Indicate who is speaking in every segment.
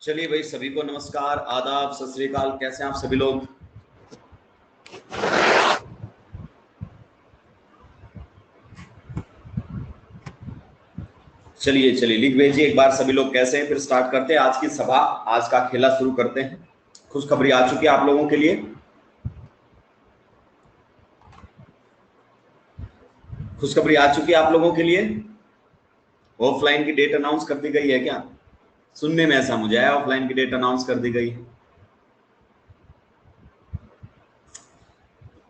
Speaker 1: चलिए भाई, सभी को नमस्कार, आदाब, सत श्री अकाल। कैसे हैं आप सभी लोग? चलिए चलिए लिख भेजिए एक बार सभी लोग कैसे हैं, फिर स्टार्ट करते हैं आज की सभा। आज का खेला शुरू करते हैं। खुशखबरी आ चुकी है आप लोगों के लिए। खुशखबरी आ चुकी है आप लोगों के लिए। ऑफलाइन की डेट अनाउंस कर दी गई है क्या? सुनने में ऐसा मुझे आया, ऑफलाइन की डेट अनाउंस कर दी गई है।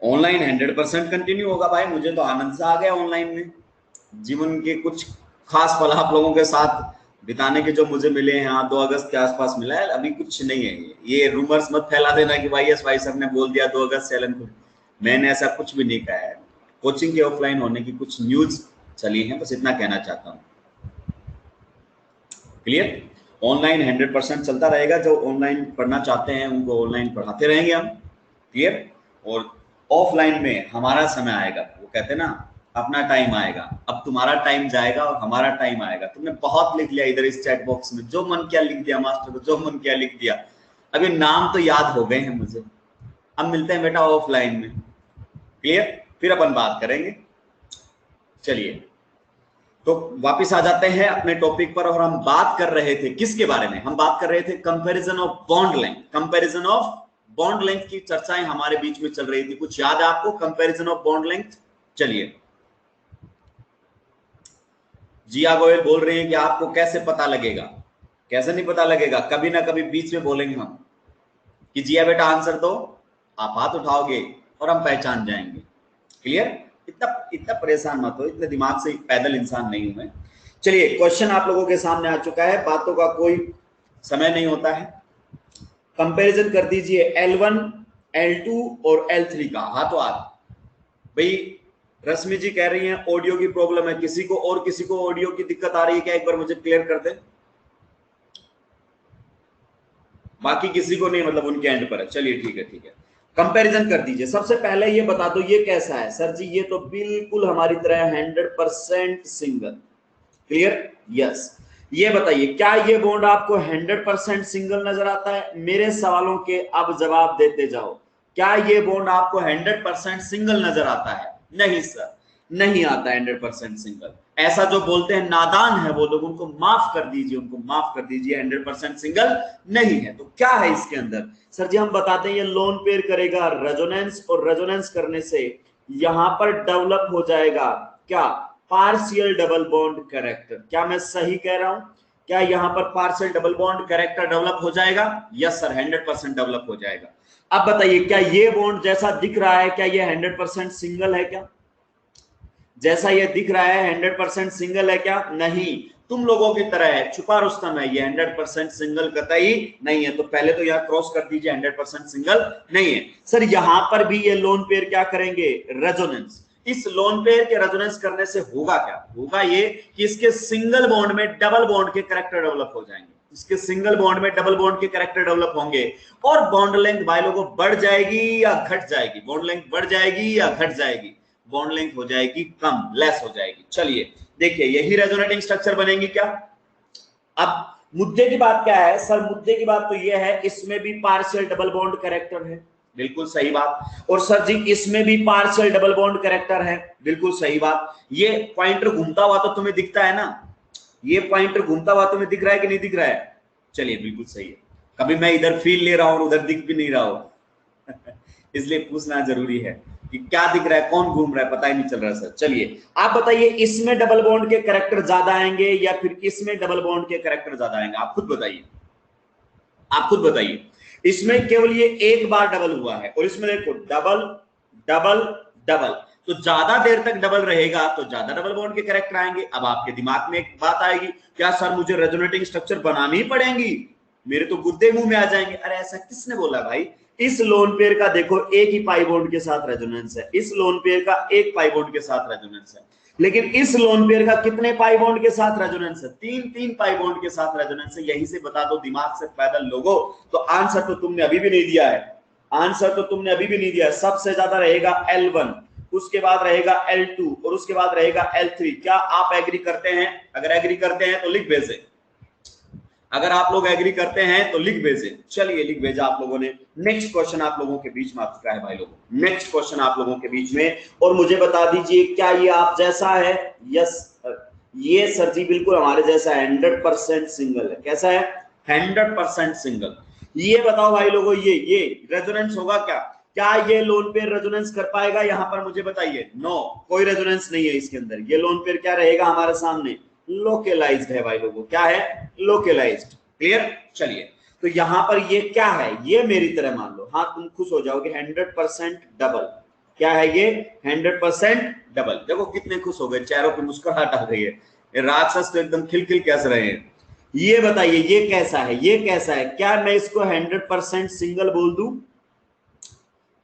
Speaker 1: ऑनलाइन 100% कंटिन्यू होगा भाई। मुझे तो आनंद से आ गया ऑनलाइन में। जीवन के कुछ खास पल आप लोगों के साथ बिताने के जो मुझे मिले हैं। हाँ, 2 अगस्त के आसपास मिला है, अभी कुछ नहीं है। ये रूमर्स मत फैला देना कि भाई एस भाई सर ने बोल दिया 2 अगस्त चैलेंज को। मैंने ऐसा कुछ भी नहीं कहा है। कोचिंग के ऑफलाइन होने की कुछ न्यूज चली है, बस इतना कहना चाहता हूँ। क्लियर? ऑनलाइन 100% चलता रहेगा। जो ऑनलाइन पढ़ना चाहते हैं उनको ऑनलाइन पढ़ाते रहेंगे हम। क्लियर? और ऑफलाइन में हमारा समय आएगा। वो कहते हैं ना, अपना टाइम आएगा। अब तुम्हारा टाइम जाएगा और हमारा टाइम आएगा। तुमने बहुत लिख लिया इधर इस चैट बॉक्स में, जो मन किया लिख दिया मास्टर को, जो मन किया लिख दिया। अभी नाम तो याद हो गए हैं मुझे। अब मिलते हैं बेटा ऑफलाइन में। क्लियर? फिर अपन बात करेंगे। चलिए, तो वापस आ जाते हैं अपने टॉपिक पर। और हम बात कर रहे थे किसके बारे में? हम बात कर रहे थे comparison of bond length. Comparison of bond length की चर्चाएं हमारे बीच में चल रही थी। कुछ याद है आपको कंपैरिजन ऑफ बॉन्ड लेंथ? चलिए, जिया गोयल बोल रहे हैं कि आपको कैसे पता लगेगा। कैसे नहीं पता लगेगा? कभी ना कभी बीच में बोलेंगे हम कि जिया बेटा आंसर दो। आप हाथ उठाओगे और हम पहचान जाएंगे। क्लियर? इतना इतना परेशान मत हो, इतने दिमाग से पैदल इंसान नहीं हूं मैं। चलिए, क्वेश्चन आप लोगों के सामने आ चुका है। बातों का कोई समय नहीं होता है। कंपैरिजन कर दीजिए L1, L2 और L3 का हाथों हाथ। भाई रश्मि जी कह रही हैं ऑडियो की प्रॉब्लम है। किसी को और किसी को ऑडियो की दिक्कत आ रही है क्या? एक बार मुझे क्लियर कर दें। बाकी किसी को नहीं, मतलब उनके एंड पर है। चलिए ठीक है ठीक है। कंपैरिजन कर दीजिए। सबसे पहले ये बता दो ये कैसा है? सर जी ये तो बिल्कुल हमारी तरह 100% सिंगल। क्लियर? यस। ये बताइए क्या ये बॉन्ड आपको 100% सिंगल नजर आता है? मेरे सवालों के अब जवाब देते जाओ। क्या ये बॉन्ड आपको 100% सिंगल नजर आता है? नहीं सर, नहीं आता 100% सिंगल। ऐसा जो बोलते हैं नादान है वो लोग, उनको माफ कर दीजिए, उनको माफ कर दीजिए। 100% सिंगल नहीं है। तो क्या है इसके अंदर? सर जी हम बताते हैं, ये लोन पेयर करेगा रेजोनेंस, और रेजोनेंस करने से यहां पर डेवलप हो जाएगा क्या? Partial double bond character. क्या मैं सही कह रहा हूं? क्या यहां पर partial double bond character develop हो जाएगा? यस सर, 100% डेवलप हो जाएगा। अब बताइए क्या ये बॉन्ड जैसा दिख रहा है, क्या ये 100% सिंगल है क्या? जैसा ये दिख रहा है 100% सिंगल है क्या? नहीं। तुम लोगों की तरह है, छुपा रुस्तम है। ये 100% सिंगल कतई नहीं है। तो पहले तो यहां क्रॉस कर दीजिए, 100% सिंगल नहीं है। सर यहां पर भी ये लोन पेयर क्या करेंगे? रेजोनेंस। इस लोन पेयर के रेजोनेंस करने से होगा क्या? होगा ये कि इसके सिंगल बॉन्ड में डबल बॉन्ड के कैरेक्टर डेवलप हो जाएंगे। इसके सिंगल बॉन्ड में डबल बॉन्ड के कैरेक्टर डेवलप होंगे और बॉन्ड लेंथ भाई लोगों बढ़ जाएगी या घट जाएगी? बॉन्ड लेंथ बढ़ जाएगी या घट जाएगी? बॉन्ड लेंथ हो जाएगी कम, लेस हो जाएगी। चलिए देखिए, यही रेजोनेटिंग स्ट्रक्चर बनेगी क्या? अब मुद्दे की बात क्या है सर? मुद्दे की बात तो यह है इसमें भी पार्शियल डबल बॉन्ड कैरेक्टर है। बिल्कुल सही बात। और सर जी इसमें भी पार्शियल डबल बॉन्ड कैरेक्टर है। बिल्कुल सही बात। ये पॉइंटर घूमता हुआ तो तुम्हें दिखता है ना? ये पॉइंटर घूमता हुआ तुम्हें दिख रहा है कि नहीं दिख रहा है? चलिए बिल्कुल सही है। कभी मैं इधर फील ले रहा हूं, उधर दिख भी नहीं रहा हूं इसलिए पूछना जरूरी है कि क्या दिख रहा है, कौन घूम रहा है, पता ही नहीं चल रहा सर। चलिए आप बताइए, इसमें डबल बॉन्ड के कैरेक्टर ज्यादा आएंगे या फिर इसमें डबल बॉन्ड के कैरेक्टर ज्यादा आएंगे? आप खुद बताइए, आप खुद बताइए। इसमें केवल ये एक बार डबल हुआ है और इसमें देखो डबल डबल डबल, तो ज्यादा देर तक डबल रहेगा तो ज्यादा डबल बॉन्ड के कैरेक्टर आएंगे। अब आपके दिमाग में एक बात आएगी, क्या सर मुझे रेजोनेटिंग स्ट्रक्चर बनानी पड़ेंगी, मेरे तो गुर्दे मुंह में आ जाएंगे? अरे ऐसा किसने बोला भाई? इस लोन पेयर का देखो एक ही पाई बॉन्ड के साथ रेजोनेंस है, इस लोन पेयर का एक पाई बॉन्ड के साथ रेजोनेंस है, लेकिन इस लोन पेयर का कितने पाई बॉन्ड के साथ रेजोनेंस है? तीन पाई बॉन्ड के साथ रेजोनेंस है। यही से बता दो दिमाग से पैदल लोगो। तो आंसर तो तुमने अभी भी नहीं दिया है। आंसर तो तुमने अभी भी नहीं दिया है। सबसे ज्यादा रहेगा L1, उसके बाद रहेगा L2 और उसके बाद रहेगा L3। क्या आप एग्री करते हैं? अगर एग्री करते हैं तो लिख भेजे। अगर आप लोग एग्री करते हैं तो लिख भेजें। चलिए लिख भेजा आप लोगों ने। नेक्स्ट क्वेश्चन आप लोगों के बीच में आ चुका है भाई लोगों, नेक्स्ट क्वेश्चन आप लोगों के बीच में, और मुझे बता दीजिए क्या ये आप जैसा है? यस ये सर जी बिल्कुल हमारे जैसा 100% सिंगल है। कैसा है? 100% सिंगल। ये बताओ भाई लोगों, ये रेजोनेंस होगा क्या? क्या ये लोन पेयर रेजोनेंस कर पाएगा? यहां पर मुझे बताइए। नो, कोई रेजोनेंस नहीं है इसके अंदर। ये लोन पेयर क्या रहेगा हमारे सामने? लोकलाइज्ड है भाई लोगों। क्या है? लोकलाइज्ड। क्लियर? चलिए तो यहां पर ये क्या है? ये मेरी तरह मान लो, हाँ तुम खुश हो जाओगे, 100% डबल। क्या है ये? 100% डबल। देखो कितने खुश हो गए, चेहरों पे मुस्कुराहट आ गई है। राक्षस तो एकदम खिलखिल कैसे रहे हैं। ये बताइए ये कैसा है? ये कैसा है? क्या मैं इसको 100% सिंगल बोल दूं?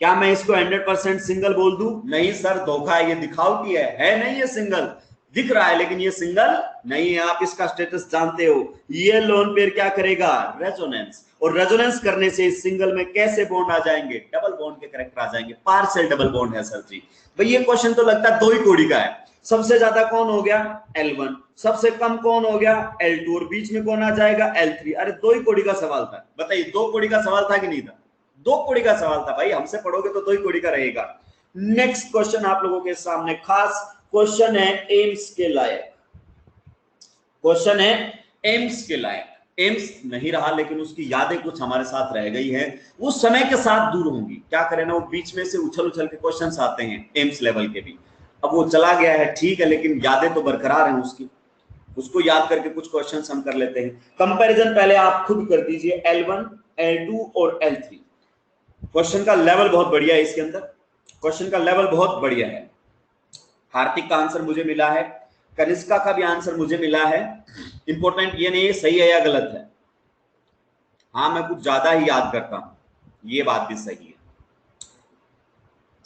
Speaker 1: क्या मैं इसको 100% सिंगल बोल दूं? नहीं सर, धोखा है, ये दिखावटी है नहीं, ये सिंगल दिख रहा है लेकिन ये सिंगल नहीं है। आप इसका स्टेटस जानते हो। ये लोन पेयर क्या करेगा? रेजोनेंस। और रेजोनेंस करने से इस सिंगल में कैसे बॉन्ड आ जाएंगे? डबल बॉन्ड के करेक्टर आ जाएंगे। पार्शियल डबल बॉन्ड है सर जी। भाई ये क्वेश्चन तो लगता है दो ही कोड़ी का है। सबसे ज्यादा कौन हो गया? L1, सबसे कम कौन हो गया? L2, और बीच में कौन आ जाएगा? L3। अरे दो ही कोड़ी का सवाल था। बताइए दो कोड़ी का सवाल था कि नहीं था? दो कोड़ी का सवाल था भाई। हमसे पढ़ोगे तो दो ही कोड़ी का रहेगा। नेक्स्ट क्वेश्चन आप लोगों के सामने खास क्वेश्चन है एम्स के लायक। क्वेश्चन है एम्स के लायक। एम्स नहीं रहा लेकिन उसकी यादें कुछ हमारे साथ रह गई है। वो समय के साथ दूर होंगी। क्या करें ना, वो बीच में से उछल उछल के क्वेश्चंस आते हैं एम्स लेवल के भी। अब वो चला गया है ठीक है, लेकिन यादें तो बरकरार हैं उसकी। उसको याद करके कुछ क्वेश्चंस हम कर लेते हैं। कंपैरिजन पहले आप खुद कर दीजिए, L1, L2 और L3। क्वेश्चन का लेवल बहुत बढ़िया है इसके अंदर। क्वेश्चन का लेवल बहुत बढ़िया है। हार्दिक का आंसर मुझे मिला है, कनिष्का का भी आंसर मुझे मिला है। इंपॉर्टेंट ये नहीं है सही है या गलत है। हाँ मैं कुछ ज्यादा ही याद करता हूं, ये बात भी सही है।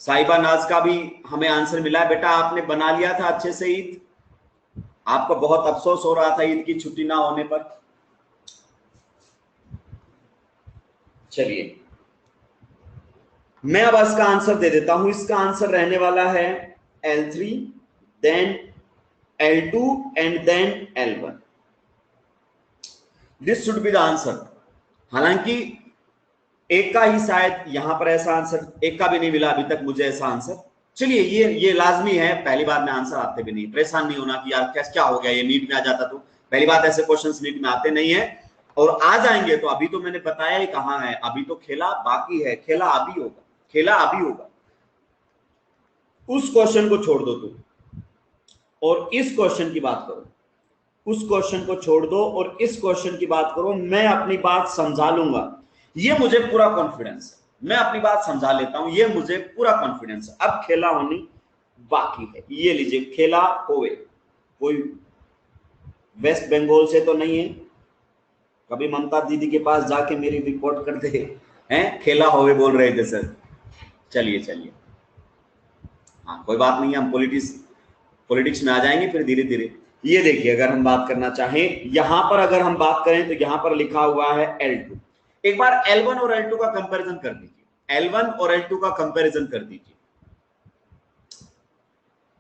Speaker 1: साहिबा नाज का भी हमें आंसर मिला है। बेटा आपने बना लिया था अच्छे से ईद, आपको बहुत अफसोस हो रहा था ईद की छुट्टी ना होने पर। चलिए मैं अब इसका आंसर दे देता हूं। इसका आंसर रहने वाला है L3, then L2 and then L1। This should be the answer. हालांकि एक का ही शायद यहां पर ऐसा आंसर, एक का भी नहीं मिला अभी तक मुझे ऐसा आंसर। चलिए ये लाजमी है, पहली बार में आंसर आते भी नहीं, परेशान नहीं होना कि यार क्या हो गया, ये नीट में आ जाता तो। पहली बात ऐसे क्वेश्चंस नीट में आते नहीं है, और आ जाएंगे तो अभी तो मैंने बताया ही कहां है, अभी तो खेला बाकी है। खेला अभी होगा, खेला अभी होगा। उस क्वेश्चन को छोड़ दो तुम और इस क्वेश्चन की बात करो। उस क्वेश्चन को छोड़ दो और इस क्वेश्चन की बात करो। मैं अपनी बात समझा लूंगा, ये मुझे पूरा कॉन्फिडेंस है। मैं अपनी बात समझा लेता हूं, ये मुझे पूरा कॉन्फिडेंस है। अब खेला होनी बाकी है। ये लीजिए, खेला होवे। कोई वेस्ट बंगाल से तो नहीं है? कभी ममता दीदी के पास जाके मेरी रिपोर्ट कर दे हैं, खेला होवे बोल रहे थे सर। चलिए चलिए, हाँ कोई बात नहीं है, हम पॉलिटिक्स में आ जाएंगे फिर धीरे धीरे। ये देखिए, अगर हम बात करना चाहें यहां पर, अगर हम बात करें तो यहां पर लिखा हुआ है L2। एक बार L1 और L2 का कंपैरिजन कर दीजिए। L1 और L2 का कंपैरिजन कर दीजिए।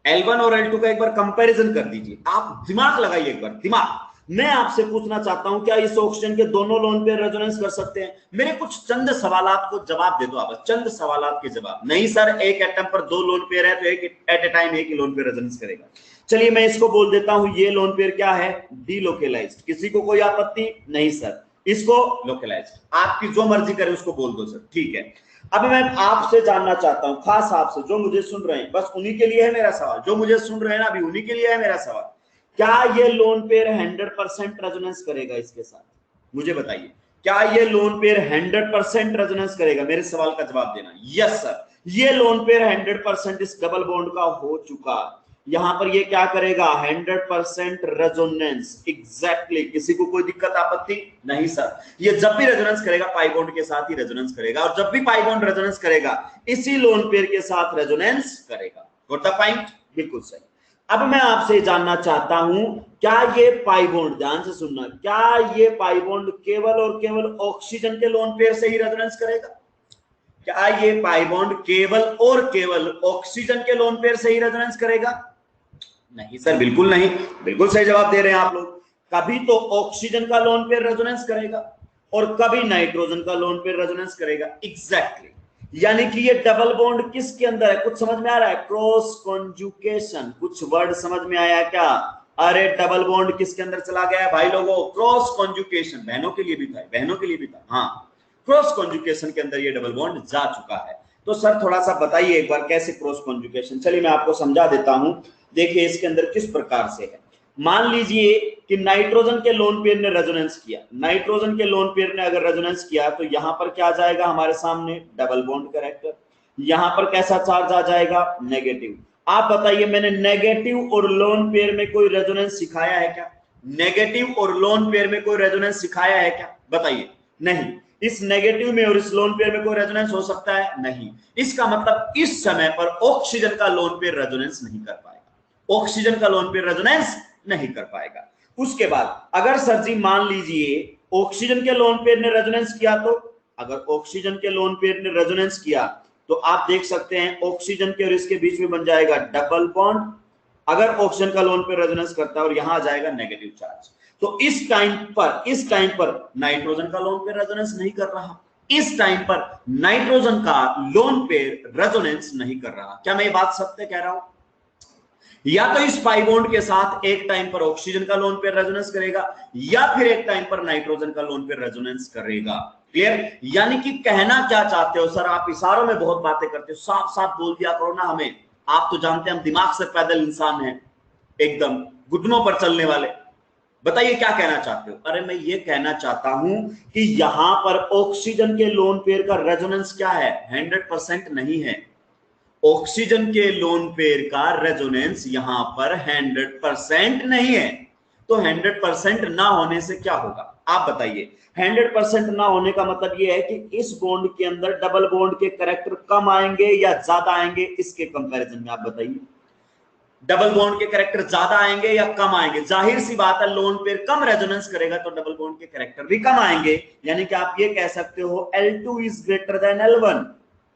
Speaker 1: L1 और L2 का एक बार कंपैरिजन कर दीजिए। आप दिमाग लगाइए एक बार, दिमाग। मैं आपसे पूछना चाहता हूं, क्या इस ऑक्सीजन के दोनों लोन पे रेजोनेंस कर सकते हैं? मेरे कुछ चंद सवालात को जवाब दे दो आप, चंद सवालात के जवाब। नहीं सर, एक एटम पर दो लोन पेयर है तो एक एट ए टाइम एक ही लोन पेयर रेजोनेंस करेगा। चलिए मैं इसको बोल देता हूं, ये लोन पेयर क्या है? डीलोकलाइज्ड। किसी को कोई आपत्ति नहीं सर? इसको लोकलाइज्ड, आपकी जो मर्जी करे उसको बोल दो सर, ठीक है। अब मैं आपसे जानना चाहता हूं, खास आपसे जो मुझे सुन रहे हैं, बस उन्हीं के लिए है मेरा सवाल। जो मुझे सुन रहे हैं ना अभी, उन्हीं के लिए है मेरा सवाल। क्या ये लोन पेयर 100% रेजोनेंस करेगा इसके साथ? मुझे बताइए, क्या ये लोन पेयर 100% रेजोनेंस करेगा? मेरे सवाल का जवाब देना। यस सर, ये लोन पेयर 100% इस डबल बॉन्ड का हो चुका। यहां पर ये क्या करेगा? 100% रेजोनेंस। एग्जैक्टली। किसी को कोई दिक्कत आपत्ति नहीं सर? ये जब भी रेजोनेंस करेगा पाई बॉन्ड के साथ ही रेजोनेंस करेगा, और जब भी पाई बॉन्ड रेजोनेंस करेगा इसी लोन पेयर के साथ रेजोनेंस करेगा। Got the point? बिल्कुल सही। अब मैं आपसे जानना चाहता हूं, क्या ये पाई बॉन्ड, ध्यान से सुनना, क्या ये पाई बॉन्ड केवल और केवल ऑक्सीजन के लोन पेयर से ही रेजोनेंस करेगा? क्या ये पाई बॉन्ड केवल और केवल ऑक्सीजन के लोन पेयर से ही रेजोनेंस करेगा? नहीं सर, बिल्कुल नहीं। बिल्कुल सही जवाब दे रहे हैं आप लोग। कभी तो ऑक्सीजन का लोन पेयर रेजोनेंस करेगा और कभी नाइट्रोजन का लोन पेयर रेजोनेंस करेगा। एग्जैक्टली यानी कि ये डबल बॉन्ड किसके अंदर है? कुछ समझ में आ रहा है? Cross conjugation. कुछ वर्ड समझ में आया क्या? अरे डबल बॉन्ड किसके अंदर चला गया है भाई लोगों? Cross conjugation. बहनों के लिए भी था, बहनों के लिए भी था। हाँ, क्रॉस कॉन्जुगेशन के अंदर ये डबल बॉन्ड जा चुका है। तो सर थोड़ा सा बताइए एक बार कैसे क्रॉस कॉन्जुगेशन। चलिए मैं आपको समझा देता हूं। देखिए इसके अंदर किस प्रकार से है। मान लीजिए कि नाइट्रोजन के लोन पेयर ने रेजोनेंस किया। नाइट्रोजन के लोन पेयर ने अगर रेजोनेंस किया तो यहां पर क्या आ जाएगा हमारे सामने? Double bond character. यहां पर कैसा चार्ज आ जाएगा? नेगेटिव। आप बताइए मैंने नेगेटिव और लोन पेयर में कोई रेजोनेंस सिखाया है क्या? नेगेटिव और लोन पेयर में कोई रेजोनेंस सिखाया है क्या? बताइए। नहीं। इस नेगेटिव में और इस लोन पेयर में कोई रेजोनेंस हो सकता है? नहीं। इसका मतलब इस समय पर ऑक्सीजन का लोन पेयर रेजोनेंस नहीं कर पाएगा। ऑक्सीजन का लोन पेयर रेजोनेंस नहीं कर पाएगा। उसके बाद अगर सर जी मान लीजिए ऑक्सीजन के लोन पेयर ने रेजोनेंस किया, तो अगर ऑक्सीजन के लोन पेयर ने रेजोनेंस किया तो आप देख सकते हैं ऑक्सीजन के और इसके बीच में बन जाएगा डबल बॉन्ड। अगर ऑक्सीजन का लोन पेयर रेजोनेंस करता है और यहां आ जाएगा नेगेटिव चार्ज। तो इस टाइम पर नाइट्रोजन का लोन पेयर रेजोनेंस नहीं कर रहा। इस टाइम पर नाइट्रोजन का लोन पेयर रेजोनेंस नहीं कर रहा। क्या मैं ये बात सत्य कह रहा हूं? या तो इस पाई बॉन्ड के साथ एक टाइम पर ऑक्सीजन का लोन पेयर रेजोनेंस करेगा या फिर एक टाइम पर नाइट्रोजन का लोन पेयर रेजोनेंस करेगा। क्लियर? यानी कि कहना क्या चाहते हो सर? आप इशारों में बहुत बातें करते हो, साफ साफ बोल दिया करो ना हमें। आप तो जानते हैं हम दिमाग से पैदल इंसान हैं, एकदम घुटनों पर चलने वाले। बताइए क्या कहना चाहते हो? अरे मैं ये कहना चाहता हूं कि यहां पर ऑक्सीजन के लोन पेयर का रेजोनेंस क्या है? 100% नहीं है। ऑक्सीजन के लोन पेयर का रेजोनेंस यहां पर 100% नहीं है। तो 100% ना होने से क्या होगा आप बताइए? 100% ना होने का मतलब यह है कि इस बॉन्ड के अंदर डबल बॉन्ड के कैरेक्टर कम आएंगे या ज्यादा आएंगे? इसके कंपैरिजन में आप बताइए, डबल बॉन्ड के कैरेक्टर ज्यादा आएंगे या कम आएंगे? जाहिर सी बात है लोन पेयर कम रेजोनेंस करेगा तो डबल बॉन्ड के कैरेक्टर भी कम आएंगे। यानी कि आप ये कह सकते हो L2 is greater than L1।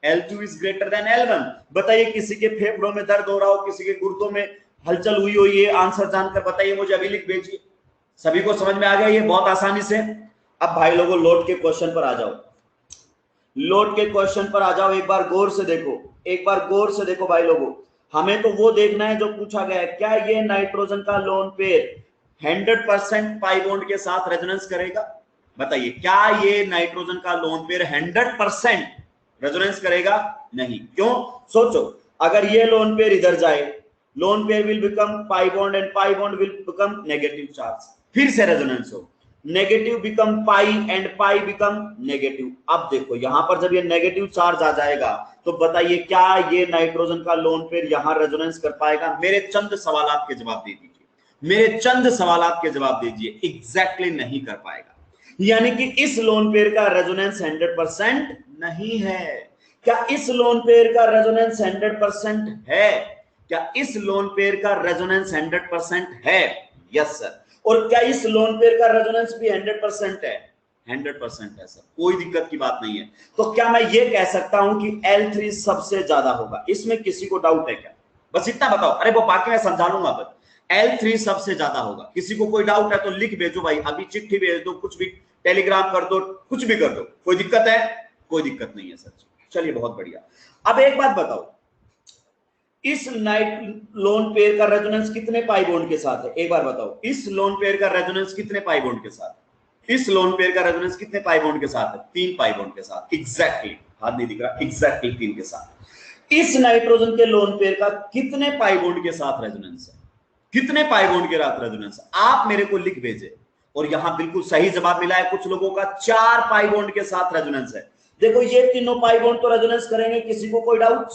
Speaker 1: L2 is greater than L1। बताइए किसी के फेफड़ों में दर्द हो रहा हो, किसी के गुर्दों में हलचल हुई हो, ये आंसर जानकर बताइए मुझे, अभी लिख भेजिए। सभी को समझ में आ गया ये बहुत आसानी से? अब भाई लोगों लोड के क्वेश्चन पर आ जाओ। लोड के क्वेश्चन पर आ जाओ, एक बार गौर से देखो, एक बार गौर से देखो भाई लोगों। हमें तो वो देखना है जो पूछा गया है। क्या ये नाइट्रोजन का लोन पेयर 100% पाई बॉन्ड के साथ रेजोनेंस करेगा? बताइए क्या ये नाइट्रोजन का लोन पेयर 100% रेजोनेंस करेगा? नहीं। क्यों? सोचो, अगर ये लोन पेयर इधर जाए, loan pair will become pi bond and pi bond will become negative charge, फिर से रेजोनेंस हो, negative become pi and pi become negative. अब देखो यहां पर जब ये नेगेटिव चार्ज आ जाएगा तो बताइए क्या ये नाइट्रोजन का लोन पेयर यहां रेजोनेंस कर पाएगा? मेरे चंद सवालात के जवाब दे दीजिए, मेरे चंद सवालात के जवाब दीजिए। एग्जैक्टली नहीं कर पाएगा। यानी कि इस लोन पेयर का रेजोनेंस 100% नहीं है। क्या इस लोन पेयर का रेजोनेंस 100% है? क्या इस लोन पेयर का रेजोनेंस 100% है? Yes sir. और क्या इस लोन पेयर का रेजोनेंस भी 100% है? 100% है सर, कोई दिक्कत की बात नहीं है। तो क्या मैं ये कह सकता हूं कि L3 सबसे ज्यादा होगा? इसमें किसी को डाउट है क्या? बस इतना बताओ। अरे वो बाकी मैं समझा लूंगा, बस L3 सबसे ज्यादा होगा। किसी को कोई डाउट है तो लिख भेजो भाई, अभी चिट्ठी भेज दो, कुछ भी टेलीग्राम कर दो, कुछ भी कर दो। कोई दिक्कत है? कोई दिक्कत नहीं है सर। चलिए बहुत बढ़िया। अब एक बात बताओ, इस लोन पेयर का रेजोनेंस कितने पाई बॉन्ड के साथ है? एक बार बताओ, इस लोन पेयर का रेजोनेंस कितने पाई बॉन्ड के साथ? इस लोन पेयर का रेजोनेंस कितने पाई बॉन्ड के साथ है? 3 पाई बॉन्ड के साथ। एग्जैक्टली, हाथ नहीं दिख रहा, एग्जैक्टली 3 के साथ। इस नाइट्रोजन के लोन पेयर का कितने पाई बॉन्ड के साथ रेजोनेंस है? कितने पाई बॉन्ड के साथ रेजोनेंस है? आप मेरे को लिख भेजे। और यहां बिल्कुल सही जवाब मिला है कुछ लोगों का, 4 पाई बॉन्ड के साथ रेजोनेंस है। देखो ये तीनों पाई बॉन्ड तो रेजोनेंस करेंगे, किसी को कोई डाउट?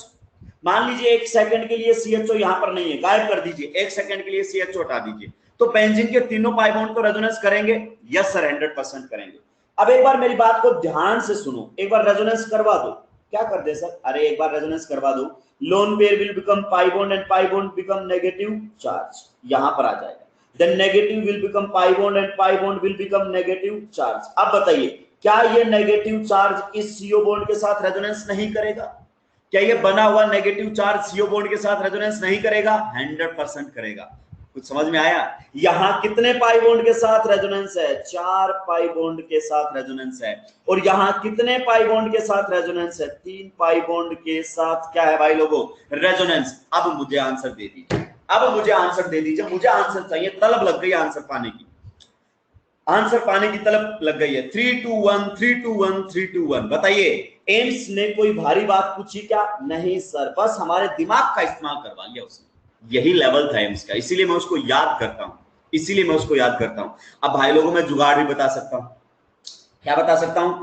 Speaker 1: मान लीजिए 1 सेकंड के लिए CHO यहां पर नहीं है, गायब कर दीजिए। 1 सेकंड के लिए CHO हटा दीजिए, तो बेंजीन के तीनों पाई बॉन्ड तो रेजोनेंस करेंगे? यस सर, 100% करेंगे। अब एक बार मेरी बात को ध्यान से सुनो, एक बार रेजोनेंस करवा दो। क्या कर दे सर? अरे एक बार रेजोनेंस करवा दो। Lone pair will become pi bond and pi bond become negative charge, यहां पर आ जाएगा। Then negative will become pi bond and pi bond will become negative charge. अब बताइए क्या ये नेगेटिव चार्ज इस CO बॉन्ड के साथ रेजोनेंस नहीं करेगा? क्या ये बना हुआ नेगेटिव चार्ज CO बॉन्ड के साथ रेजोनेंस नहीं करेगा? 100% करेगा। कुछ समझ में आया? यहां कितने पाई बॉन्ड के साथ रेजोनेंस है? 4 पाई बॉन्ड के साथ रेजोनेंस है। और यहां कितने पाई बॉन्ड के साथ रेजोनेंस है? 3 पाई बॉन्ड के साथ क्या है भाई लोगों? रेजोनेंस। अब मुझे आंसर दे दीजिए, अब मुझे आंसर दे दीजिए, मुझे आंसर चाहिए, तलब लग गई आंसर पाने की, आंसर पाने की तलब लग गई है। 3 2 1 3 2 1 3 2 1। बताइए एम्स ने कोई भारी बात पूछी क्या? नहीं सर, बस हमारे दिमाग का इस्तेमाल करवा लिया उसने। यही लेवल था एम्स का, इसीलिए मैं उसको याद करता हूं, इसीलिए मैं उसको याद करता हूं। अब भाई लोगों मैं जुगाड़ भी बता सकता हूं। क्या बता सकता हूं?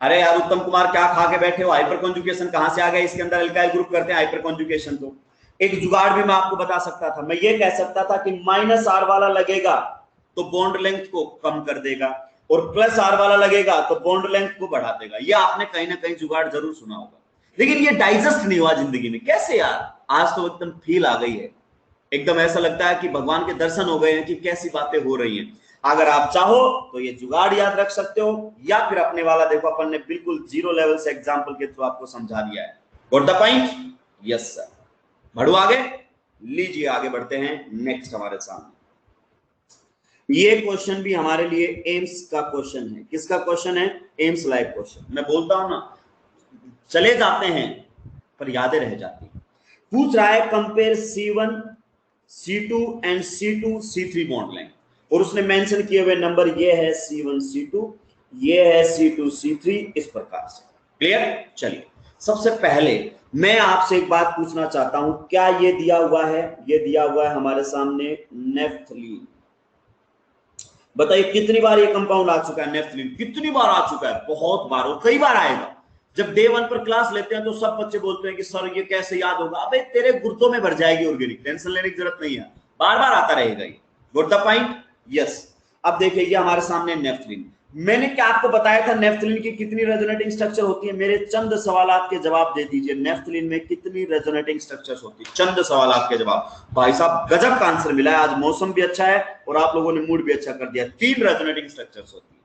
Speaker 1: अरे यार उत्तम कुमार क्या खा के बैठे हो? हाइपर कॉन्जुगेशन कहां से आ गया? इसके अंदर अल्काइल ग्रुप करते हैं हाइपर कॉन्जुगेशन। तो एक जुगाड़ भी मैं आपको बता सकता था। मैं ये कह सकता था कि -R वाला लगेगा तो बॉन्ड लेंथ को कम कर देगा, और +R वाला लगेगा तो बॉन्ड लेंथ को बढ़ा देगा। ये आपने कहीं ना कहीं जुगाड़ जरूर सुना होगा, लेकिन ये डाइजेस्ट नहीं हुआ जिंदगी में। कैसे यार? आज तो एकदम फील आ गई है, एकदम ऐसा लगता है कि भगवान के दर्शन हो गए हैं कि कैसी बातें हो रही हैं। अगर आप चाहो तो ये जुगाड़ याद रख सकते हो, या फिर अपने वाला देखो, अपन ने बिल्कुल 0 लेवल से एग्जांपल के थ्रू आपको समझा दिया है। Got the point? Yes sir. बढ़ो आगे, लीजिए आगे बढ़ते हैं। नेक्स्ट हमारे सामने ये क्वेश्चन भी हमारे लिए एम्स का क्वेश्चन है। किसका क्वेश्चन है? AIIMS live question. मैं बोलता हूं ना, चले जाते हैं पर यादें रह जाती हैं। पूछ रहा है compare C1 C2 and C2 C3 bond length, और उसने मेंशन किए हुए नंबर ये है C1 C2, ये है C2 C3, इस प्रकार से। क्लियर? चलिए सबसे पहले मैं आपसे एक बात पूछना चाहता हूं, क्या ये दिया हुआ है? ये दिया हुआ है हमारे सामने नेफ्थलीन। बताइए कितनी बार ये कंपाउंड आ चुका है नेफ्थलीन? कितनी बार आ चुका है? बहुत बार, और कई बार आएगा। जब डे 1 पर क्लास लेते हैं तो सब बच्चे बोलते हैं कि सर ये कैसे याद होगा? अबे तेरे गुर्दों में भर जाएगी ऑर्गेनिक, टेंशन लेने की जरूरत नहीं है, बार बार आता रहेगा ये। Got the point? यस। अब देखिए ये हमारे सामने नेफ्थलीन। मैंने क्या आपको बताया था नेफ्थलीन की कितनी रेजोनेटिंग स्ट्रक्चर होती है? मेरे चंद सवालात के जवाब दे दीजिए, नेफ्थलीन में कितनी रेजोनेटिंग स्ट्रक्चर्स होती है? चंद सवालात के जवाब। भाई साहब गजब का आंसर मिला है, आज मौसम भी अच्छा है और आप लोगों ने मूड भी अच्छा कर दिया। 3 रेजोनेटिंग स्ट्रक्चर्स होती है।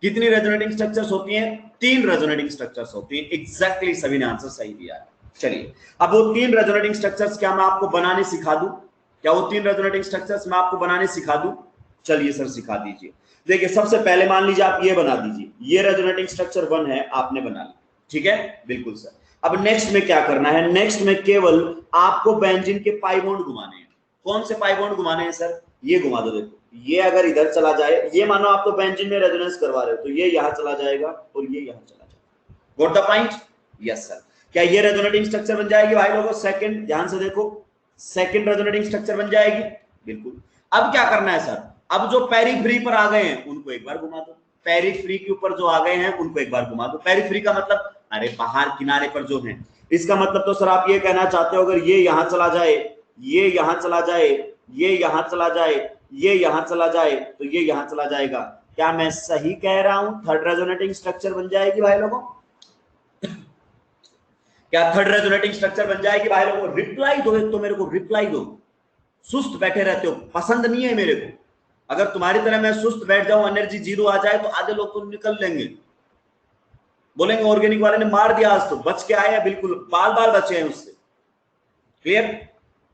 Speaker 1: कितनी रेजोनेटिंग स्ट्रक्चर्स होती हैं? 3 रेजोनेटिंग स्ट्रक्चर्स होती हैं। एग्जैक्टली सभी ने आंसर सही दिया है। चलिए अब वो 3 रेजोनेटिंग स्ट्रक्चर्स क्या मैं आपको बनाने सिखा दूं? क्या वो 3 रेजोनेटिंग स्ट्रक्चर्स मैं आपको बनाने सिखा दूं? चलिए सर सिखा दीजिए। देखिए सबसे पहले मान लीजिए आप ये बना दीजिए, ये रेजोनेटिंग स्ट्रक्चर 1 है, आपने बना लिया, ठीक है? बिल्कुल सर। अब नेक्स्ट में क्या करना है? नेक्स्ट में केवल आपको बेंजीन के पाई बॉन्ड घुमाने हैं। कौन से पाई बॉन्ड घुमाने हैं सर? ये घुमा दो। देखो ये अगर इधर चला जाए, ये मानो आप तो बेंजीन में रेजोनेंस करवा रहे हो, तो ये यहां चला जाएगा और ये यहां चला जाएगा। Got the point? Yes sir. क्या ये रेजोनेटिंग स्ट्रक्चर बन जाएगी भाई लोगों? सेकंड, ध्यान से देखो, सेकंड रेजोनेटिंग स्ट्रक्चर बन जाएगी। बिल्कुल। अब क्या करना है सर? अब जो पेरीफ्री पर आ गए हैं उनको एक बार घुमा दो। पेरीफ्री के ऊपर जो आ गए हैं उनको एक बार घुमा दो। पेरीफ्री का मतलब अरे बाहर किनारे पर जो है, इसका मतलब तो सर आप ये कहना चाहते हो अगर ये यहां चला जाए, ये यहां चला जाए, ये यहां चला जाए, ये यहां चला जाए, तो ये यहां चला जाएगा। क्या मैं सही कह रहा हूं? थर्ड रेजोनेटिंग स्ट्रक्चर बन जाएगी भाई लोगों। क्या थर्ड रेजोनेटिंग स्ट्रक्चर बन जाएगी भाई लोगों? रिप्लाई दो, एक तो मेरे को रिप्लाई दो। सुस्त बैठे रहते हो, पसंद नहीं है मेरे को। अगर तुम्हारी तरह मैं सुस्त बैठ जाऊं, एनर्जी 0 आ जाए, तो आधे लोग तो निकल लेंगे, बोलेंगे ऑर्गेनिक वाले ने मार दिया, आज तो बच के आए हैं, बिल्कुल बाल बाल बचे हैं उससे। क्लियर?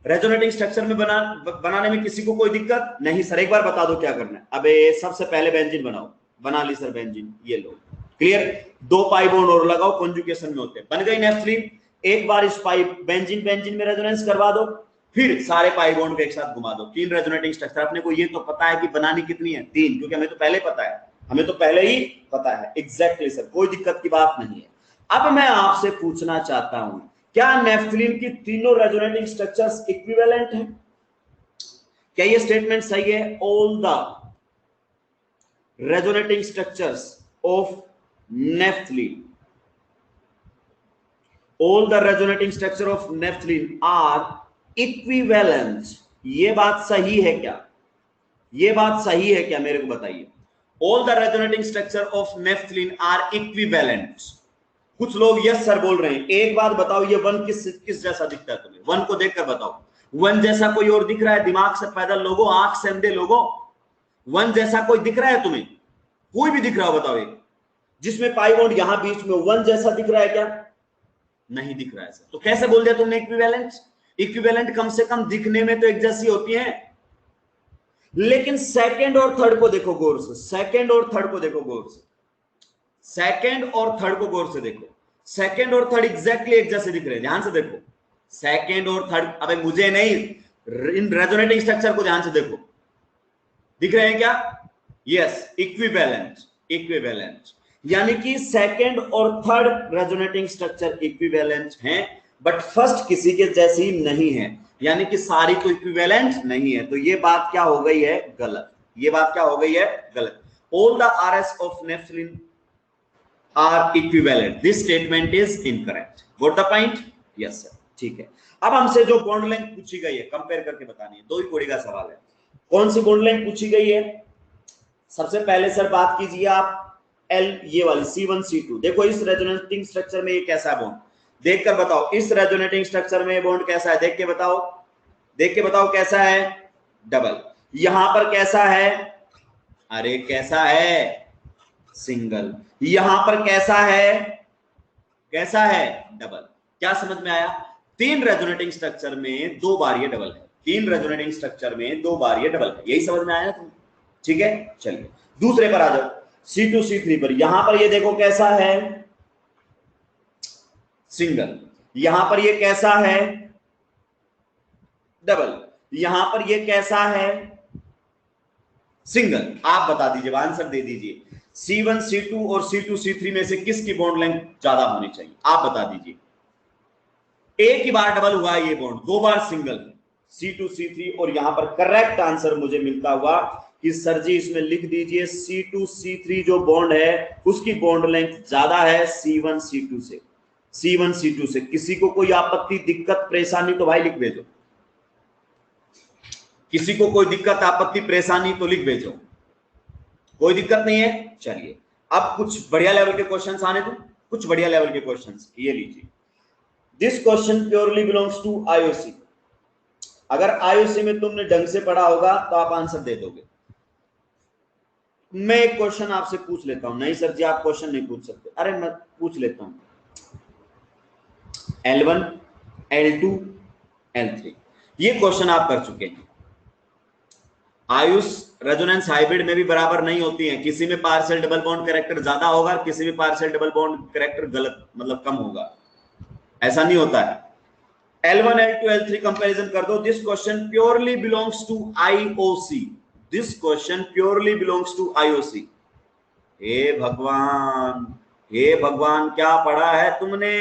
Speaker 1: रेजोनेटिंग स्ट्रक्चर में बनाने में किसी को कोई दिक्कत नहीं? सर एक बार बता दो क्या करना है। अबे सबसे पहले बेंजीन बनाओ। बना ली सर बेंजीन, ये लो। क्लियर? 2 पाई बॉन्ड और लगाओ, कॉन्जुगेशन में होते हैं। बन गई नेफ्थलीन। एक बार इस पाई बेंजीन में रेजोनेंस करवा दो, फिर सारे पाई बॉन्ड को एक साथ घुमा दो। 3 रेजोनेटिंग स्ट्रक्चर। अपने को ये तो पता है कि बनानी कितनी है? 3, क्योंकि हमें तो पहले पता है, हमें तो पहले ही पता है। एग्जैक्टली सर, कोई दिक्कत की बात नहीं है। अब मैं आपसे पूछना चाहता हूं, क्या नेफ्थलीन की तीनों रेजोनेटिंग स्ट्रक्चर्स इक्विवेलेंट हैं? क्या ये स्टेटमेंट सही है? All the resonating structures of naphthalene, all the resonating structure of naphthalene are equivalent। ये बात सही है क्या? ये बात सही है क्या? मेरे को बताइए। all the resonating structure of naphthalene are equivalent। कुछ लोग यस सर बोल रहे हैं। एक बात बताओ, ये 1 किस जैसा दिखता है तुम्हें? 1 को देखकर बताओ। 1 जैसा कोई और दिख रहा है? दिमाग से पैदल लोगों, आंख से अंधे लोगों, 1 जैसा कोई दिख रहा है तुम्हें? कोई भी दिख रहा हो बताओ, एक जिसमें पाई बॉन्ड यहां बीच में 1 जैसा दिख रहा है क्या? नहीं दिख रहा है सर। तो कैसे बोल दिया तुमने इक्विवेलेंट? इक्विवेलेंट कम से कम दिखने में तो एक जैसी होती है। लेकिन सेकंड और थर्ड को देखो गौर से, सेकंड और थर्ड को देखो गौर से, सेकंड और थर्ड को गौर से देखो, सेकंड और थर्ड एग्जैक्टली एक जैसे दिख रहे हैं, ध्यान से देखो, सेकंड और थर्ड, अबे मुझे नहीं, इन रेजोनेटिंग स्ट्रक्चर को ध्यान से देखो, दिख रहे हैं क्या? यस, इक्विवेलेंट, इक्विवेलेंट, यानी कि सेकंड और थर्ड रेजोनेटिंग स्ट्रक्चर इक्विवेलेंट हैं, बट फर्स्ट किसी के जैसी नहीं है, यानी कि सारी तो इक्विवेलेंट नहीं है, तो ये बात क्या हो गई है? गलत। ये बात क्या हो गई है? गलत। All the R's of naphthalene are equivalent, this statement is incorrect. Got the point? Yes sir, ठीक है। अब हमसे जो बॉन्ड लेंथ पूछी गई है कंपेयर करके बतानी है, दो ही कोड़ी का सवाल है। कौन सी बॉन्ड लेंथ पूछी गई है? सबसे पहले सर बात कीजिए आप एल, ये वाली C1 C2। देखो इस रेजोनेटिंग स्ट्रक्चर में ये कैसा है बॉन्ड, देखकर बताओ इस रेजोनेटिंग स्ट्रक्चर में ये बॉन्ड कैसा है, देख के बताओ, देख के बताओ कैसा है? डबल। यहां पर कैसा है? अरे कैसा है? सिंगल। यहां पर कैसा है? कैसा है? डबल। क्या समझ में आया? तीन रेजोनेटिंग स्ट्रक्चर में दो बार ये डबल है, तीन रेजोनेटिंग स्ट्रक्चर में दो बार ये डबल है, यही समझ में आया तुम? ठीक है, चलिए दूसरे पर आ जाओ, C2 C3 पर। यहां पर ये देखो कैसा है? सिंगल। यहां पर ये कैसा है? डबल। यहां पर ये कैसा है? सिंगल। आप बता दीजिए, आंसर दे दीजिए, C1 C2 और C2 C3 में से किसकी बॉन्ड लेंथ ज्यादा होनी चाहिए? आप बता दीजिए। एक ही बार डबल हुआ है ये बॉन्ड, दो बार सिंगल, C2 C3, और यहां पर करेक्ट आंसर मुझे मिलता हुआ कि सर जी इसमें लिख दीजिए C2 C3 जो बॉन्ड है उसकी बॉन्ड लेंथ ज्यादा है C1 C2 से, C1 C2 से। किसी को कोई आपत्ति, दिक्कत, परेशानी तो भाई लिख भेजो, किसी को कोई दिक्कत, आपत्ति, परेशानी तो लिख भेजो, कोई दिक्कत नहीं है। चलिए अब कुछ बढ़िया लेवल के क्वेश्चंस आने दो, कुछ बढ़िया लेवल के क्वेश्चंस ये लीजिए। This question purely belongs to IOC. अगर आईओसी में तुमने ढंग से पढ़ा होगा तो आप आंसर दे दोगे। मैं एक क्वेश्चन आपसे पूछ लेता हूं। नहीं सर जी आप क्वेश्चन नहीं पूछ सकते, अरे मैं पूछ लेता हूं। L1 L2 L3 ये क्वेश्चन आप कर चुके हैं। आयुष रेजोनेंस हाइब्रिड में भी बराबर नहीं होती है, किसी में पार्शियल डबल बॉन्ड कैरेक्टर ज्यादा होगा, किसी में पार्शियल डबल बॉन्ड कैरेक्टर गलत मतलब कम होगा, ऐसा नहीं होता है। L1 L2 L3 कंपैरिजन कर दो। This question purely belongs to IOC, this question purely belongs to IOC. हे भगवान, हे भगवान क्या पढ़ा है तुमने?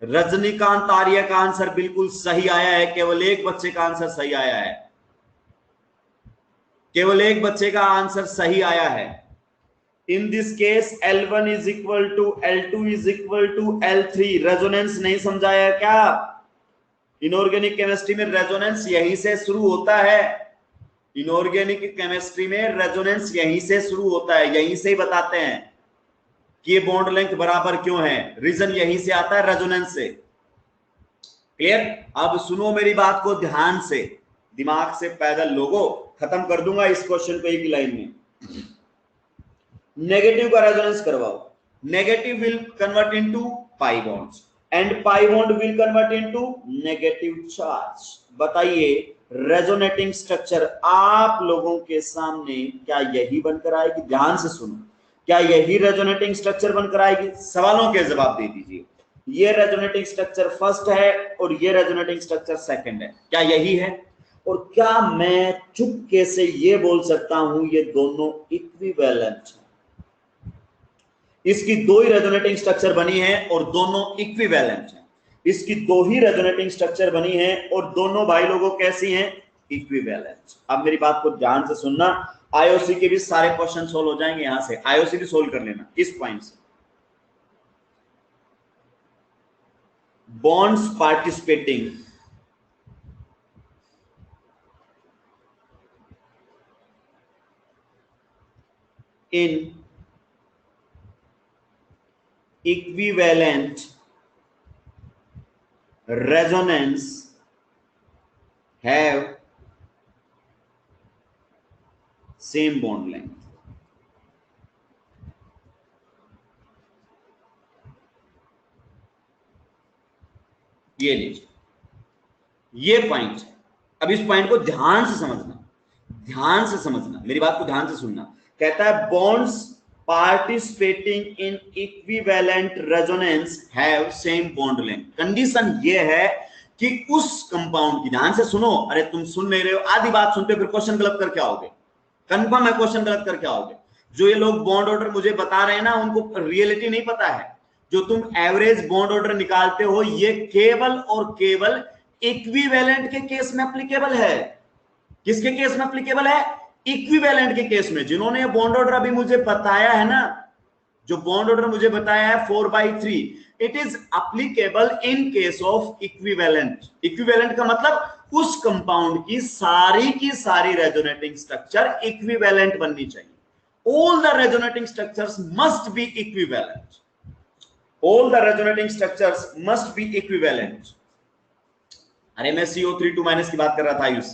Speaker 1: रजनीकांत आर्य का आंसर बिल्कुल सही आया है, केवल एक बच्चे का आंसर सही आया है, केवल एक बच्चे का आंसर सही आया है। In this case L1 is equal to L2 is equal to L3। Resonance नहीं समझाया क्या? इनऑर्गेनिक केमिस्ट्री में रेजोनेंस यहीं से शुरू होता है, इनऑर्गेनिक केमिस्ट्री में रेजोनेंस यहीं से शुरू होता है, यहीं से ही बताते हैं कि ये बॉन्ड लेंथ बराबर क्यों है, रीजन यहीं से आता है, रेजोनेंस से। क्लियर? अब सुनो मेरी बात को ध्यान से, दिमाग से पैदल लोगों, खत्म कर दूंगा इस क्वेश्चन को एक ही लाइन में। नेगेटिव का रेजोनेंस करवाओ, negative will convert into pi bonds and pi bond will convert into negative charge. बताइए रेजोनेटिंग स्ट्रक्चर आप लोगों के सामने क्या यही बनकर आएगी? ध्यान से सुनो, क्या यही रेजोनेटिंग स्ट्रक्चर बनकर आएगी? सवालों के जवाब दे दीजिए। ये रेजोनेटिंग स्ट्रक्चर फर्स्ट है और ये रेजोनेटिंग स्ट्रक्चर सेकंड है, क्या यही है? और क्या मैं चुपके से ये बोल सकता हूं ये दोनों इक्विवेलेंट है? इसकी दो ही रेजोनेटिंग स्ट्रक्चर बनी है और दोनों इक्विवेलेंट हैं। इसकी दो ही रेजोनेटिंग स्ट्रक्चर बनी है और दोनों भाई लोगों कैसी हैं? इक्विवेलेंट। अब मेरी बात को ध्यान से सुनना, आईओसी के भी सारे क्वेश्चन सोल्व हो जाएंगे, यहां से आईओसी भी सोल्व कर लेना इस पॉइंट से। Bonds participating in equivalent resonance have same bond length। ये लीजिए, ये पॉइंट है। अब इस पॉइंट को ध्यान से समझना, ध्यान से समझना, मेरी बात को ध्यान से सुनना। कहता है bonds participating in equivalent resonance have same bond length. Condition ये है कि उस कंपाउंड की, ध्यान से सुनो, अरे तुम सुन नहीं रहे हो, आधी बात सुनते फिर क्वेश्चन गलत करके आओगे, कंफर्म है क्वेश्चन गलत करके आओगे। जो ये लोग बॉन्ड ऑर्डर मुझे बता रहे हैं ना, उनको रियलिटी नहीं पता है। जो तुम एवरेज बॉन्ड ऑर्डर निकालते हो ये केवल और केवल इक्विवेलेंट के केस में एप्लीकेबल है। किसके केस में एप्लीकेबल है? इक्विवेलेंट के केस में। जिन्होंने ये बॉन्ड ऑर्डर अभी मुझे बताया है ना, जो बॉन्ड ऑर्डर मुझे बताया है 4/3, it is applicable in case of equivalent. Equivalent का मतलब उस कंपाउंड की सारी रेजोनेटिंग स्ट्रक्चर इक्विवेलेंट बननी चाहिए। All the resonating structures must be equivalent. All the resonating structures must be equivalent. अरे मैं CO3 2- की बात कर रहा था Ayush.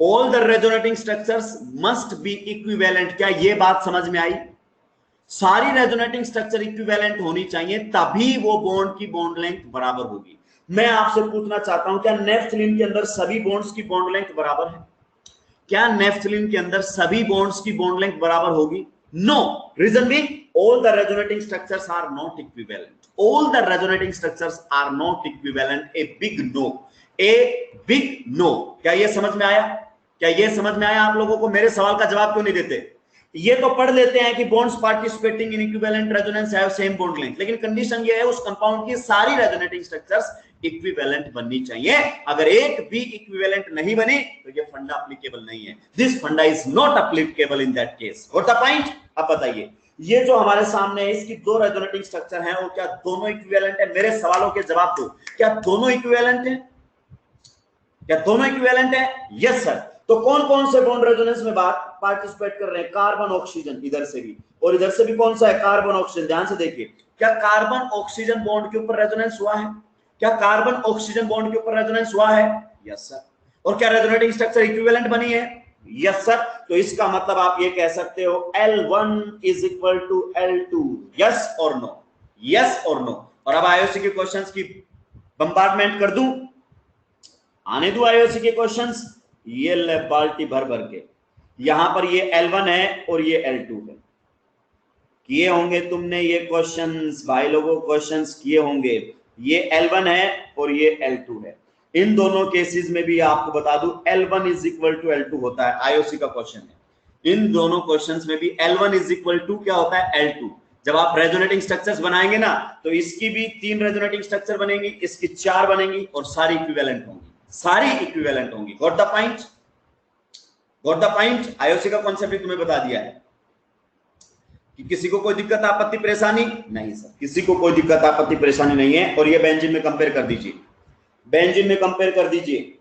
Speaker 1: All the resonating structures must be equivalent। क्या ये बात समझ में आई? सारी रेजोनेटिंग स्ट्रक्चर इक्विवेलेंट होनी चाहिए, तभी वो बॉन्ड की बॉन्ड लेंथ बराबर होगी। मैं आपसे पूछना चाहता हूं, क्या नेफ्थलीन के अंदर सभी बॉन्ड्स की बॉन्ड लेंथ बराबर है? क्या नेफ्थलीन के अंदर सभी बॉन्ड्स की बॉन्ड लेंथ बराबर होगी? No. Reason being all the resonating structures are not equivalent. All the resonating structures are not equivalent. A big no, a big no. क्या ये समझ में आया? क्या ये समझ में आया आप लोगों को? मेरे सवाल का जवाब क्यों नहीं देते? ये तो पढ़ लेते हैं कि bonds participating in equivalent resonance have same bond length, लेकिन कंडीशन ये है उस कंपाउंड की सारी रेजोनेटिंग स्ट्रक्चर्स इक्विवेलेंट बननी चाहिए। अगर एक भी इक्विवेलेंट नहीं बनी तो ये फंडा एप्लीकेबल नहीं है। दिस फंडा is not applicable in that case. What the point? अब बताइए, ये जो हमारे सामने है इसकी दो रेजोनेटिंग स्ट्रक्चर हैं, वो क्या दोनों इक्विवेलेंट है? मेरे सवालों के जवाब दो, क्या दोनों इक्विवेलेंट है? क्या दोनों इक्विवेलेंट है? Yes sir. तो कौन कौन से बॉन्ड रेजोनेंस में पार्टिसिपेट कर रहे हैं? कार्बन ऑक्सीजन, इधर से भी और इधर से भी। कौन सा है? Carbon oxygen. ध्यान से देखिए, क्या कार्बन ऑक्सीजन बॉन्ड के ऊपर रेजोनेंस हुआ है? क्या कार्बन ऑक्सीजन बॉन्ड के ऊपर रेजोनेंस हुआ है? Yes sir. और क्या रेजोनेटिंग स्ट्रक्चर इक्विवेलेंट बनी है? Yes sir. तो इसका मतलब आप ये कह सकते हो L1 is equal to L2। Yes और नो? यस और नो। और अब आईओसी के क्वेश्चंस की बम्बार्डमेंट कर दूं, आने दो आईओसी के क्वेश्चंस। ये ले बाल्टी भर भर के, यहां पर ये L1 है और ये L2 है। किए होंगे तुमने ये क्वेश्चंस, भाई लोगों क्वेश्चंस किए होंगे। ये L1 है और ये L2 है। इन दोनों केसेस में भी आपको बता दूं L1 is equal to L2 होता है। आईओसी का क्वेश्चन है। इन दोनों क्वेश्चंस में भी L1 इज इक्वल टू क्या होता है? L2। जब आप रेजोनेटिंग स्ट्रक्चर्स बनाएंगे ना, तो इसकी भी 3 रेजोनेटिंग स्ट्रक्चर बनेंगी, इसकी 4 बनेंगी और सारी इक्विवेलेंट होंगी, सारी इक्विवेलेंट होंगी। Got the point? Got the point? IOC का कॉन्सेप्ट भी तुम्हें बता दिया है कि किसी को कोई दिक्कत आपत्ति परेशानी नहीं सर, किसी को कोई दिक्कत आपत्ति परेशानी नहीं है। और ये बेंजीन में कंपेयर कर दीजिए, बेंजीन में कंपेयर कर दीजिए,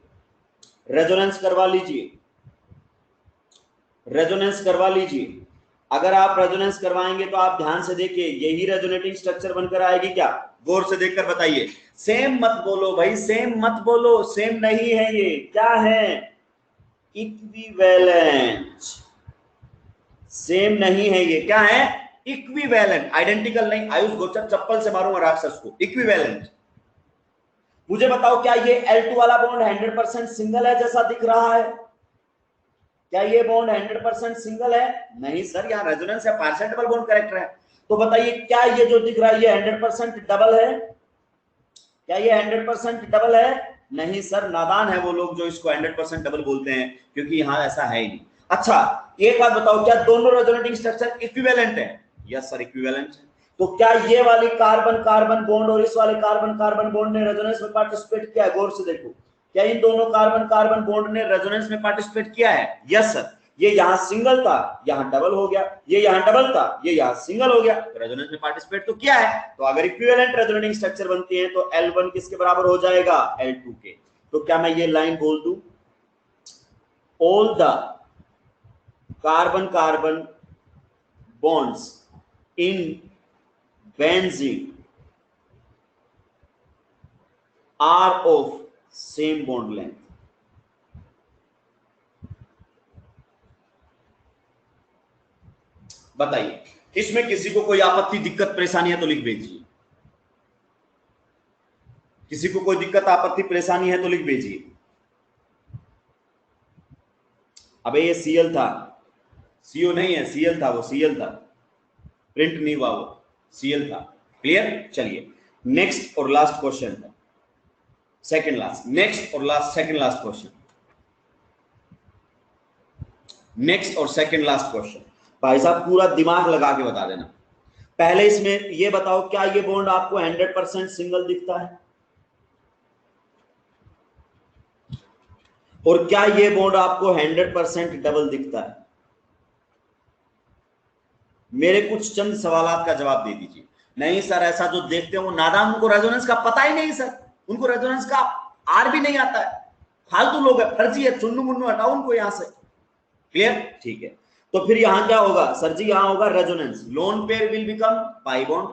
Speaker 1: रेजोनेंस करवा लीजिए, रेजोनेंस करवा लीजिए। अगर आप रेजोनेंस करवाएंगे तो आप ध्यान से देखिए, यही रेजोनेटिंग स्ट्रक्चर बनकर आएगी क्या? गौर से देखकर बताइए। सेम मत बोलो भाई, सेम मत बोलो, सेम नहीं है। ये क्या है? इक्विवेलेंट। सेम नहीं है ये, क्या है? इक्विवेलेंट, आइडेंटिकल नहीं। आयुष गोचर चप्पल से मारूंगा राक्षस को। इक्विवेलेंट। मुझे बताओ, क्या ये L2 वाला बॉन्ड 100% सिंगल है जैसा दिख रहा है? क्या ये बॉन्ड 100% सिंगल है? नहीं सर, यहाँ रेजोनेंस है, पार्शियल डबल बॉन्ड करेक्टर है। तो बताइए, क्या ये जो दिख रहा है ये 100% डबल है? क्या ये 100% डबल है? नहीं सर, नादान है वो लोग जो इसको 100% डबल बोलते हैं, क्योंकि यहाँ ऐसा है ही नहीं। अच्छा, एक बात बताओ, क्या दोनों रेजोनेटिंग स्ट्रक्चर इक्विवेलेंट है? यस सर, इक्विवेलेंट है। तो क्या ये वाली कार्बन कार्बन बॉन्ड और इस वाले कार्बन कार्बन बॉन्ड ने रेजोनेंस में पार्टिसिपेट किया है? गौर से देखो, क्या इन दोनों कार्बन कार्बन बॉन्ड ने रेजोनेंस में पार्टिसिपेट किया है? Yes sir. ये यहां सिंगल था, यहां डबल हो गया, ये यहां डबल था, ये यहां सिंगल हो गया, तो रेजोनेंस में पार्टिसिपेट तो किया है। तो अगर इक्विवेलेंट रेजोनेटिंग स्ट्रक्चर बनती है तो L1 किसके बराबर हो जाएगा? L2 के। तो क्या मैं ये लाइन बोल दूं, all the carbon carbon bonds in benzene are of same bond length? बताइए, इसमें किसी को कोई आपत्ति दिक्कत परेशानी है तो लिख भेजिए। किसी को कोई दिक्कत आपत्ति परेशानी है तो लिख भेजिए। अबे ये सीएल था, सीओ नहीं है, सीएल था, वो सीएल था, प्रिंट नहीं हुआ, वो सीएल था। क्लियर? चलिए नेक्स्ट और लास्ट क्वेश्चन था, सेकंड लास्ट, नेक्स्ट और last, second last question, next और सेकंड लास्ट क्वेश्चन। भाई साहब पूरा दिमाग लगा के बता देना। पहले इसमें ये बताओ, क्या ये बॉन्ड आपको 100% सिंगल दिखता है? और क्या ये बॉन्ड आपको 100% डबल दिखता है? मेरे कुछ चंद सवालात का जवाब दे दीजिए। नहीं सर, ऐसा जो देखते हैं वो नादान, उनको रेजोनेंस का पता ही नहीं सर, उनको रेजोनेंस का आर भी नहीं आता है, फालतू लोग है, फर्जी है, चुन्नू मुन्नू, हटाओ उनको यहां से। क्लियर? ठीक है, तो फिर यहां क्या होगा सर जी? यहां होगा resonance, loan pair will become pi bond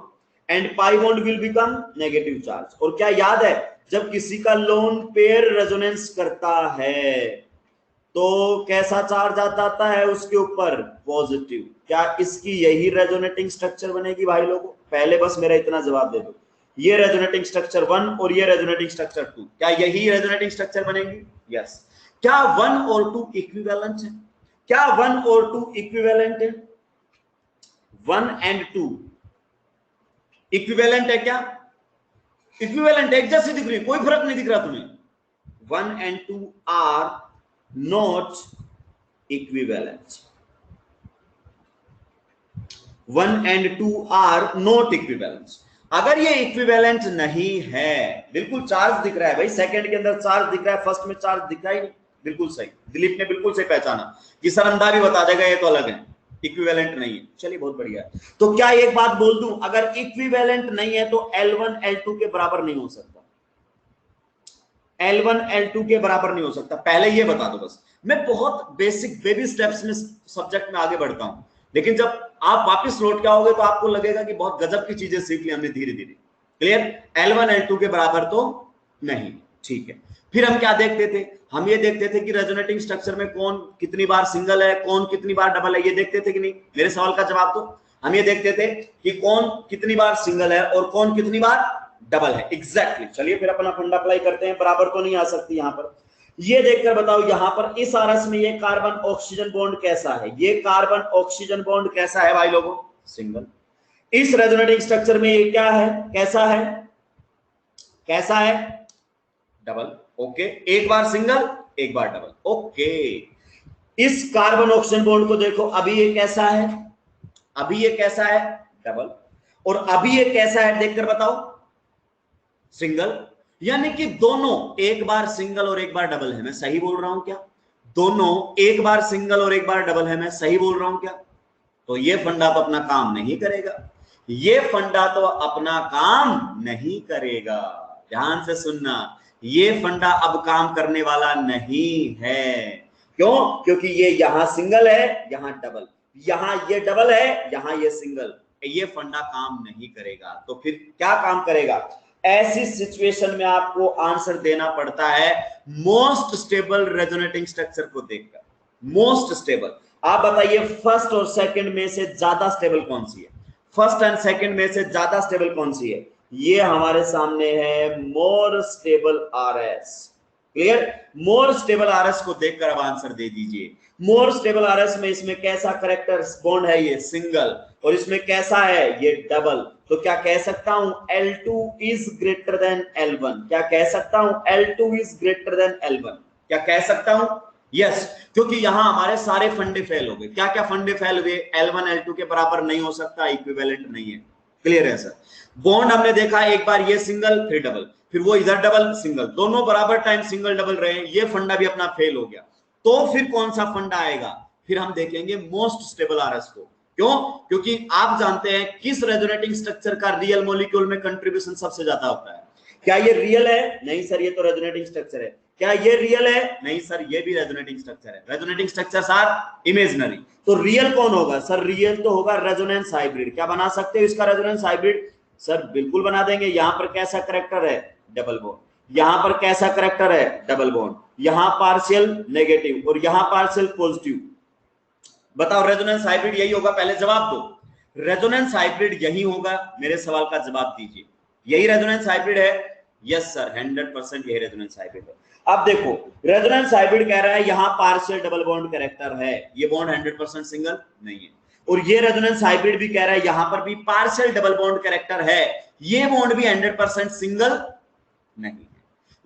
Speaker 1: and pi bond will become negative charge. और क्या याद है, जब किसी का लोन पेयर रेजोनेंस करता है तो कैसा चार्ज आता है उसके ऊपर? पॉजिटिव। क्या इसकी यही रेजोनेटिंग स्ट्रक्चर बनेगी भाई लोगों? पहले बस मेरा इतना जवाब दे दो, ये रेजोनेटिंग स्ट्रक्चर 1 और ये रेजोनेटिंग स्ट्रक्चर 2, क्या यही रेजोनेटिंग स्ट्रक्चर बनेंगी? यस। क्या 1 और 2 इक्विवेलेंट है? क्या 1 और 2 इक्विवेलेंट है? 1 एंड 2 इक्विवेलेंट है क्या? इक्विवेलेंट, एक जैसी दिख रही, कोई फर्क नहीं दिख रहा तुम्हें। 1 and 2 are not equivalent, 1 and 2 are not equivalent. अगर ये इक्विवेलेंट नहीं है, बिल्कुल चार्ज दिख रहा है भाई, सेकंड के अंदर चार्ज दिख रहा है, फर्स्ट में चार्ज दिख रहा ही नहीं, बिल्कुल सही, दिलीप ने बिल्कुल सही पहचाना, कि सर अंधा भी बता देगा ये तो अलग है, इक्विवेलेंट नहीं है। चलिए बहुत बढ़िया। तो क्या एक बात बोल दूं, अगर इक्विवेलेंट नहीं है तो L1 L2 के बराबर नहीं हो सकता, L1 L2 के बराबर नहीं हो सकता, पहले ये बता दो बस। मैं बहुत बेसिक बेबी स्टेप्स में सब्जेक्ट में आगे बढ़ता हूं, लेकिन जब आप वापस लौट के आओगे तो आपको लगेगा कि बहुत गजब की चीजें सीख ली हमने धीरे धीरे। क्लियर? L1 L2 के बराबर तो नहीं। ठीक है, फिर हम क्या देखते थे? हम ये देखते थे कि रेजोनेटिंग स्ट्रक्चर में कौन कितनी बार सिंगल है, कौन कितनी बार डबल है, ये देखते थे कि नहीं? मेरे सवाल का जवाब दो। हम ये देखते थे कि कौन कितनी बार सिंगल है और कौन कितनी बार डबल है। एग्जैक्टली। चलिए फिर अपना फंडा अप्लाई करते हैं। बराबर तो नहीं आ सकती यहां पर, ये देखकर बताओ यहां पर इस आरएस में ये कार्बन ऑक्सीजन बॉन्ड कैसा है? ये कार्बन ऑक्सीजन बॉन्ड कैसा है भाई लोगों? सिंगल। इस रेजोनेटिंग स्ट्रक्चर में ये क्या है? कैसा है? कैसा है? डबल। ओके, एक बार सिंगल एक बार डबल। ओके, इस कार्बन ऑक्सीजन बॉन्ड को देखो, अभी ये कैसा है? अभी ये कैसा है? डबल। और अभी ये कैसा है देखकर बताओ? सिंगल। यानी कि दोनों एक बार सिंगल और एक बार डबल है। मैं सही बोल रहा हूं क्या? दोनों एक बार सिंगल और एक बार डबल है। मैं सही बोल रहा हूं क्या? तो ये फंडा तो अपना काम नहीं करेगा, ये फंडा तो अपना काम नहीं करेगा। ध्यान से सुनना, ये फंडा अब काम करने वाला नहीं है। क्यों? क्योंकि ये यहां सिंगल है, यहां डबल, यहां ये डबल है, यहां ये सिंगल। ये फंडा काम नहीं करेगा। तो फिर क्या काम करेगा? ऐसी सिचुएशन में आपको आंसर देना पड़ता है मोस्ट स्टेबल रेजोनेटिंग स्ट्रक्चर को देखकर। मोस्ट स्टेबल, आप बताइए फर्स्ट और सेकंड में से ज्यादा स्टेबल कौन सी है? फर्स्ट एंड सेकंड में से ज्यादा स्टेबल कौन सी है? ये हमारे सामने है more stable RS. Clear? More stable RS को देखकर अब आंसर दे दीजिए। मोर स्टेबल आरएस में इसमें कैसा करेक्टर बॉन्ड है? ये सिंगल। और इसमें कैसा है? ये डबल। तो क्या कह सकता हूं L2 is greater than L1? क्या कह सकता हूं L2 is greater than L1? क्या कह सकता हूं? यस, क्योंकि यहां हमारे सारे फंडे फेल हो गए। क्या क्या फंडे फेल हुए? L1 L2 के बराबर नहीं हो सकता, इक्विवेलेंट नहीं है। क्लियर है सर? बॉन्ड हमने देखा, एक बार ये सिंगल फिर डबल, फिर वो इधर डबल सिंगल, दोनों बराबर टाइम सिंगल डबल रहे, ये फंडा भी अपना फेल हो गया। तो फिर कौन सा फंडा आएगा? फिर हम देखेंगे मोस्ट स्टेबल आरएस को। क्यों? क्योंकि आप जानते हैं किस रेजोनेटिंग स्ट्रक्चर का रियल मॉलिक्यूल में कंट्रीब्यूशन सबसे ज्यादा होता है। क्या ये रियल है? नहीं सर, ये तो रेजोनेटिंग स्ट्रक्चर है। क्या ये रियल है? नहीं सर, ये भी रेजोनेटिंग स्ट्रक्चर है। Resonating structures are imaginary. तो रियल कौन होगा सर? रियल तो होगा रेजोनेंस हाइब्रिड। क्या बना सकते हो इसका रेजोनेंस हाइब्रिड? सर बिल्कुल बना देंगे। यहां पर कैसा करेक्टर है? Double bond. यहां पर कैसा करेक्टर है? Double bond. यहां पार्शियल नेगेटिव और यहां पार्शियल पॉजिटिव। बताओ रेजोनेंस हाइब्रिड यही होगा? पहले जवाब दो। रेजोनेंस हाइब्रिड यही होगा? मेरे सवाल का जवाब दीजिए। यही रेजोनेंस हाइब्रिड है? यस सर, 100% यही रेजोनेंस हाइब्रिड है। अब देखो रेजोनेंस हाइब्रिड कह रहा है यहां पार्शियल डबल बॉन्ड कैरेक्टर है, ये बॉन्ड 100% सिंगल नहीं है। और ये रेजोनेंस हाइब्रिड भी कह रहा है यहां पर भी पार्शियल डबल बॉन्ड कैरेक्टर है, ये बॉन्ड भी 100% सिंगल नहीं है।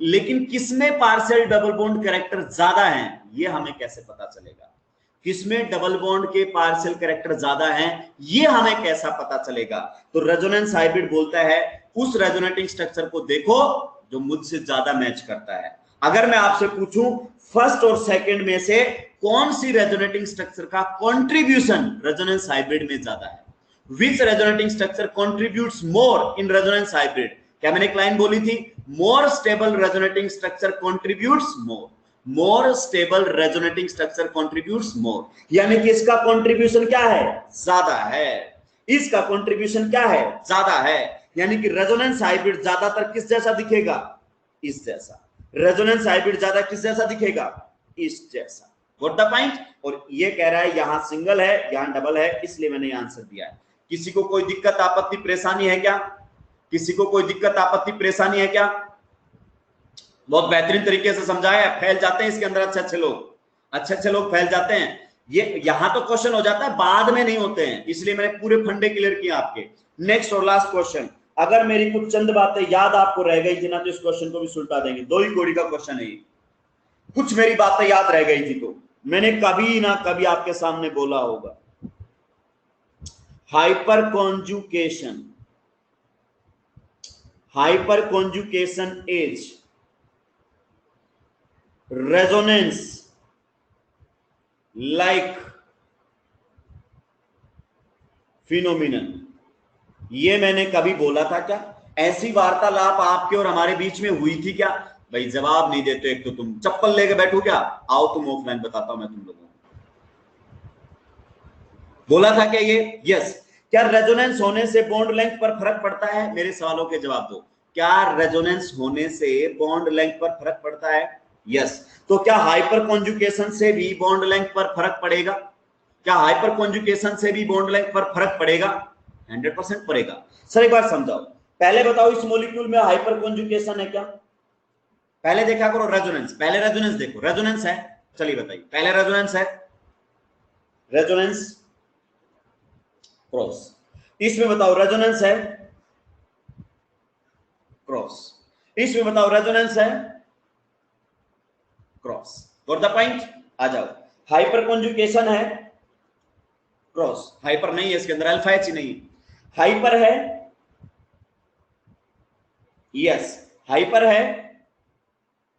Speaker 1: लेकिन किसमें पार्शियल डबल बॉन्ड कैरेक्टर ज्यादा है ये हमें कैसे पता चलेगा? किसमें डबल बॉन्ड के पार्शियल कैरेक्टर ज्यादा हैं ये हमें कैसा पता चलेगा? तो रेजोनेंस हाइब्रिड बोलता है उस रेजोनेटिंग स्ट्रक्चर को देखो जो मुझसे ज्यादा मैच करता है। अगर मैं आपसे पूछूं फर्स्ट और सेकंड में से कौन सी रेजोनेटिंग स्ट्रक्चर का कंट्रीब्यूशन रेजोनेंस हाइब्रिड में ज्यादा है, which resonating structure contributes more in resonance hybrid? क्या मैंने एक लाइन बोली थी, more stable resonating structure contributes more, more stable resonating structure contributes more, यानी कि इसका कंट्रीब्यूशन क्या है, ज्यादा है, इसका कंट्रीब्यूशन क्या है, ज्यादा है। यानी कि रेजोनेंस हाइब्रिड ज्यादातर किस जैसा दिखेगा, इस जैसा। रेजोनेंस हाइब्रिड ज्यादा किस जैसा दिखेगा, इस जैसा। What the point? और ये कह रहा है यहां सिंगल है यहां डबल है, इसलिए मैंने आंसर दिया है। किसी को कोई दिक्कत आपत्ति परेशानी है क्या? किसी को कोई दिक्कत आपत्ति परेशानी है क्या? बहुत बेहतरीन तरीके से समझाया, फैल जाते हैं इसके अंदर अच्छे अच्छे लोग फैल जाते हैं। ये यहां तो क्वेश्चन हो जाता है, बाद में नहीं होते हैं, इसलिए मैंने पूरे फंडे क्लियर किए आपके। नेक्स्ट और लास्ट क्वेश्चन, अगर मेरी कुछ चंद बातें याद आपको रह गई थी ना तो इस क्वेश्चन को भी सुलटा देंगे, दो ही कोड़ी का क्वेश्चन है ये। कुछ मेरी बातें याद रह गई थी तो मैंने कभी ना कभी आपके सामने बोला होगा, hyper conjugation, hyper conjugation is resonance like phenomenon. ये मैंने कभी बोला था क्या? ऐसी वार्तालाप आपके और हमारे बीच में हुई थी क्या? भाई जवाब नहीं देते, एक तो तुम चप्पल लेके बैठो क्या? आओ तुम ऑफलाइन, बताता हूं मैं तुम लोगों को। बोला था क्या ये? यस। क्या रेजोनेंस होने से बॉन्ड लेंथ पर फर्क पड़ता है? मेरे सवालों के जवाब दो। क्या रेजोनेंस होने से बॉन्ड लेंथ पर फर्क पड़ता है? यस। तो क्या हाइपर कॉन्जुकेशन से भी बॉन्ड लेंथ पर फर्क पड़ेगा? क्या हाइपर कॉन्जुकेशन से भी बॉन्ड लेंथ पर फर्क पड़ेगा? 100% पड़ेगा। सर एक बार समझाओ, पहले बताओ इस मॉलिक्यूल में हाइपर कॉन्जुकेशन है क्या? पहले देखा करो रेजोनेंस, पहले रेजोनेंस देखो, रेजोनेंस है, चलिए बताइए, पहले रेजोनेंस है, रेजोनेंस क्रॉस। इसमें बताओ रेजोनेंस है क्रॉस, इसमें बताओ रेजोनेंस है क्रॉस। Got the point? आ जाओ, हाइपर कॉन्जुकेशन है क्रॉस, हाइपर नहीं है इसके अंदर, अल्फा एच ही नहीं है, हाइपर है, यस हाइपर है,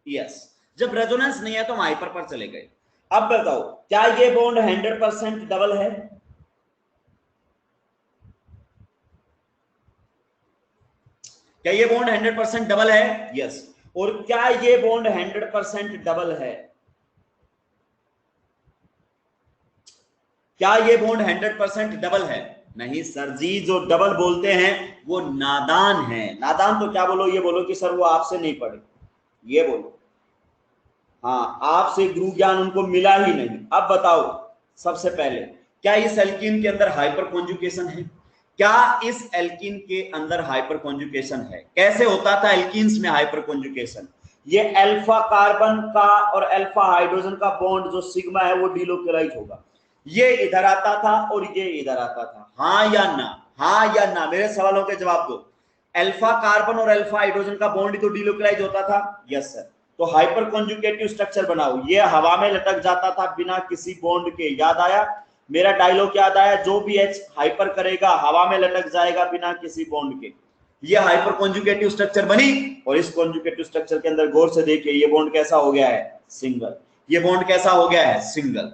Speaker 1: यस। जब रेजोनेंस नहीं है तो हम हाइपर पर चले गए। अब बताओ क्या ये बॉन्ड 100% डबल है? क्या ये बॉन्ड 100% डबल है? यस। और क्या ये बॉन्ड 100% डबल है? क्या ये बॉन्ड 100% डबल है? नहीं सर जी, जो डबल बोलते हैं वो नादान है। नादान तो क्या बोलो, ये बोलो कि सर वो आपसे नहीं पढ़े, ये बोलो, हाँ आपसे गुरु ज्ञान उनको मिला ही नहीं। अब बताओ सबसे पहले, क्या इस एल्कीन के अंदर हाइपर कॉन्जुकेशन है? क्या इस एल्कीन के अंदर हाइपर कॉन्जुकेशन है? कैसे होता था एल्कीन्स में हाइपर कॉन्जुकेशन? ये अल्फा कार्बन का और अल्फा हाइड्रोजन का बॉन्ड जो सिग्मा है वो डिलोकेलाइज होगा, ये इधर आता था और ये इधर आता था। हाँ या ना, हाँ या ना, मेरे सवालों के जवाब दो। अल्फा कार्बन और अल्फा हाइड्रोजन का बॉन्ड ही तो डिलोकेलाइज होता था। Yes sir. तो हाइपर कॉन्जुगेटिव स्ट्रक्चर बनाओ, ये हवा में लटक जाता था बिना किसी बॉन्ड के। याद आया मेरा डायलॉग? याद आया? जो भी एच हाइपर करेगा हवा में लटक जाएगा बिना किसी बॉन्ड के। ये हाइपर कॉन्जुगेटिव स्ट्रक्चर बनी, और इस कॉन्जुगेटिव स्ट्रक्चर के अंदर गौर से देखिए ये बॉन्ड कैसा हो गया है, सिंगल। ये बॉन्ड कैसा हो गया है, सिंगल।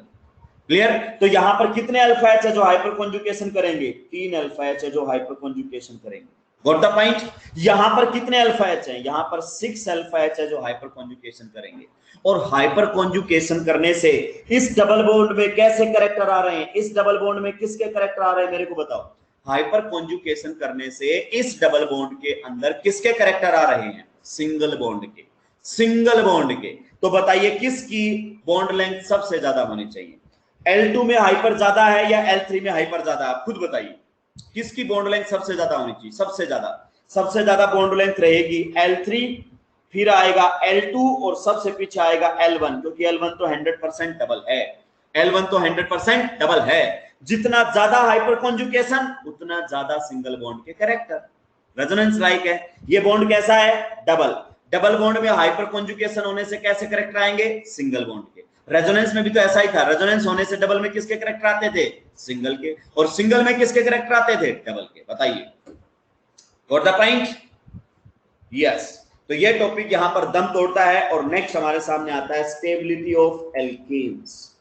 Speaker 1: क्लियर? तो यहां पर कितने अल्फा एच है जो हाइपर कॉन्जुगेशन करेंगे? 3 अल्फा एच है जो हाइपर कॉन्जुगेशन करेंगे। Got the point? यहां पर कितने अल्फा एच है? यहां पर 6 अल्फा एच है जो हाइपर कॉन्जुगेशन करेंगे। और हाइपर कॉन्जुगेशन करने से इस डबल बॉन्ड में कैसे कैरेक्टर आ रहे हैं? इस डबल बॉन्ड में किसके कैरेक्टर आ रहे हैं मेरे को बताओ? हाइपर कॉन्जुगेशन करने से इस डबल बॉन्ड के अंदर किसके कैरेक्टर आ रहे हैं? सिंगल बॉन्ड के, सिंगल बॉन्ड के। तो बताइए किसकी बॉन्ड लेंथ सबसे ज्यादा होनी चाहिए? L2 में हाइपर ज्यादा है या L3 में हाइपर ज्यादा? आप खुद बताइए किसकी बॉन्ड लेंथ सबसे ज्यादा होनी चाहिए? सबसे ज्यादा बॉन्ड लेंथ रहेगी L3, फिर आएगा L2 और सबसे पीछे आएगा L1, क्योंकि L1 तो 100% डबल है, L1 तो 100% डबल है। जितना ज्यादा हाइपर कॉन्जुगेशन उतना ज्यादा सिंगल बॉन्ड के कैरेक्टर, रेजोनेंस लाइक है। ये बॉन्ड कैसा है? डबल। डबल बॉन्ड में हाइपर कॉन्जुगेशन होने से कैसे कैरेक्टर आएंगे? सिंगल बॉन्ड के। रेजोनेंस में भी तो ऐसा ही था, रेजोनेंस होने से डबल में किसके कैरेक्टर आते थे? सिंगल के। और सिंगल में किसके कैरेक्टर आते थे? डबल के। बताइए, गॉट द पॉइंट? यस। तो ये टॉपिक यहां पर दम तोड़ता है। और नेक्स्ट हमारे सामने आता है stability of alkenes.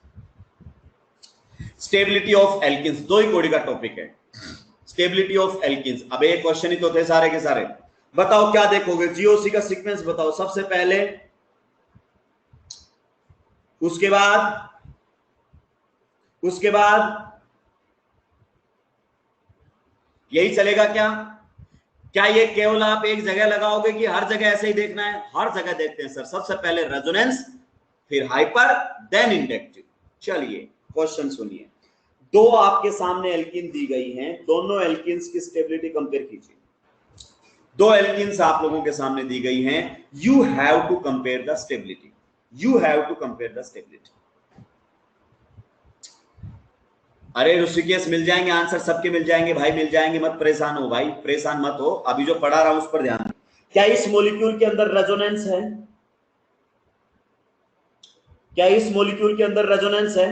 Speaker 1: Stability of alkenes 2 ही कोडी का टॉपिक है, स्टेबिलिटी ऑफ एल्केन्स। अब एक क्वेश्चन ही तो थे सारे के सारे। बताओ क्या देखोगे? जीओसी का सीक्वेंस बताओ सबसे पहले, उसके बाद यही चलेगा क्या? क्या ये केवल आप एक जगह लगाओगे कि हर जगह ऐसे ही देखना है? हर जगह देखते हैं सर। सबसे पहले रेजोनेंस, फिर हाइपर, देन इंडक्टिव। चलिए क्वेश्चन सुनिए। 2 आपके सामने एल्कीन दी गई हैं, दोनों एल्कीन्स की स्टेबिलिटी कंपेयर कीजिए। 2 एल्कीन्स आप लोगों के सामने दी गई हैं। You have to compare the stability, you have to compare the stability. अरे ऋषिकेश मिल जाएंगे आंसर, सबके मिल जाएंगे भाई, मिल जाएंगे, मत परेशान हो भाई, परेशान मत हो। अभी जो पढ़ा रहा हूं उस पर ध्यान। क्या इस मॉलिक्यूल के अंदर रेजोनेंस है? क्या इस मॉलिक्यूल के अंदर रेजोनेंस है?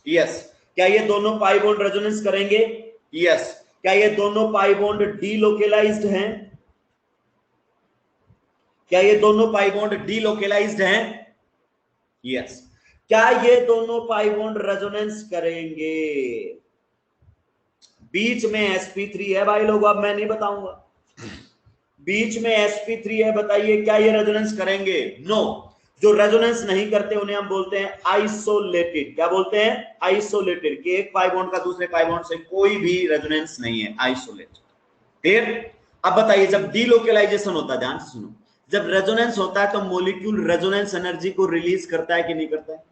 Speaker 1: यस। क्या ये दोनों पाई बॉन्ड रेजोनेंस करेंगे? यस। क्या ये दोनों पाई बॉन्ड डीलोकेलाइज्ड हैं? क्या ये दोनों पाई बॉन्ड डीलोकेलाइज्ड हैं? यस। क्या ये दोनों पाई बॉन्ड रेजोनेंस करेंगे? बीच में sp3 है भाई लोग, अब मैं नहीं बताऊंगा। बीच में sp3 है, बताइए क्या ये रेजोनेंस करेंगे? नो। जो रेजोनेंस नहीं करते उन्हें हम बोलते हैं आइसोलेटेड। क्या बोलते हैं? आइसोलेटेड, कि एक पाई बॉन्ड का दूसरे पाई बॉन्ड से कोई भी रेजोनेंस नहीं है, आइसोलेटेड। क्लियर? अब बताइए, जब डीलोकेलाइजेशन होता है, ध्यान से सुनो, जब रेजोनेंस होता है तो मॉलिक्यूल रेजोनेंस एनर्जी को रिलीज करता है कि नहीं करता है?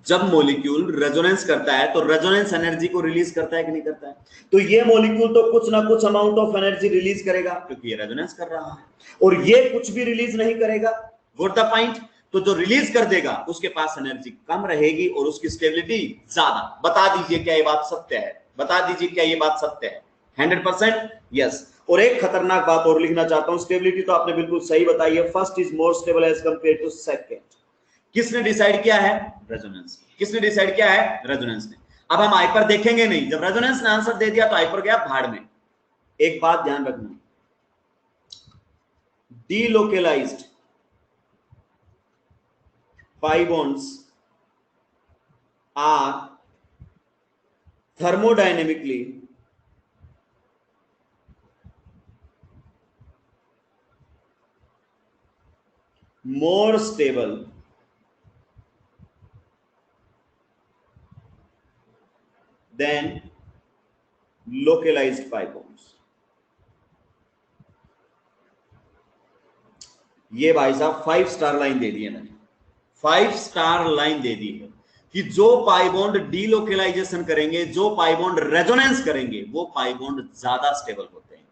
Speaker 1: जब मॉलिक्यूल रेजोनेंस करता है तो रेजोनेंस एनर्जी को रिलीज करता है कि नहीं करता है? तो ये मॉलिक्यूल तो कुछ ना कुछ अमाउंट ऑफ एनर्जी रिलीज करेगा, क्योंकि ये रेजोनेंस कर रहा है। और ये कुछ भी रिलीज नहीं करेगा। Got the point? तो जो रिलीज कर देगा उसके पास एनर्जी कम रहेगी और उसकी स्टेबिलिटी ज्यादा। बता दीजिए क्या ये बात सत्य है? बता दीजिए क्या ये बात सत्य है? 100% यस। और एक खतरनाक बात और लिखना चाहता हूं, स्टेबिलिटी तो आपने बिल्कुल सही बताई है, first is more stable as compared to second. किसने डिसाइड किया है? रेजोनेंस। किसने डिसाइड किया है? रेजोनेंस ने। अब हम हाइपर देखेंगे नहीं, जब रेजोनेंस ने आंसर दे दिया तो हाइपर गया भाड़ में। एक बात ध्यान रखना, delocalized pi bonds are thermodynamically more stable than localized pi bonds। ये भाई साहब 5 स्टार लाइन दे दी है मैंने, 5 स्टार लाइन दे दी है कि जो पाई बॉन्ड डीलोकेलाइजेशन करेंगे, जो पाई बॉन्ड रेजोनेंस करेंगे, वो पाई बॉन्ड ज्यादा स्टेबल होते हैं,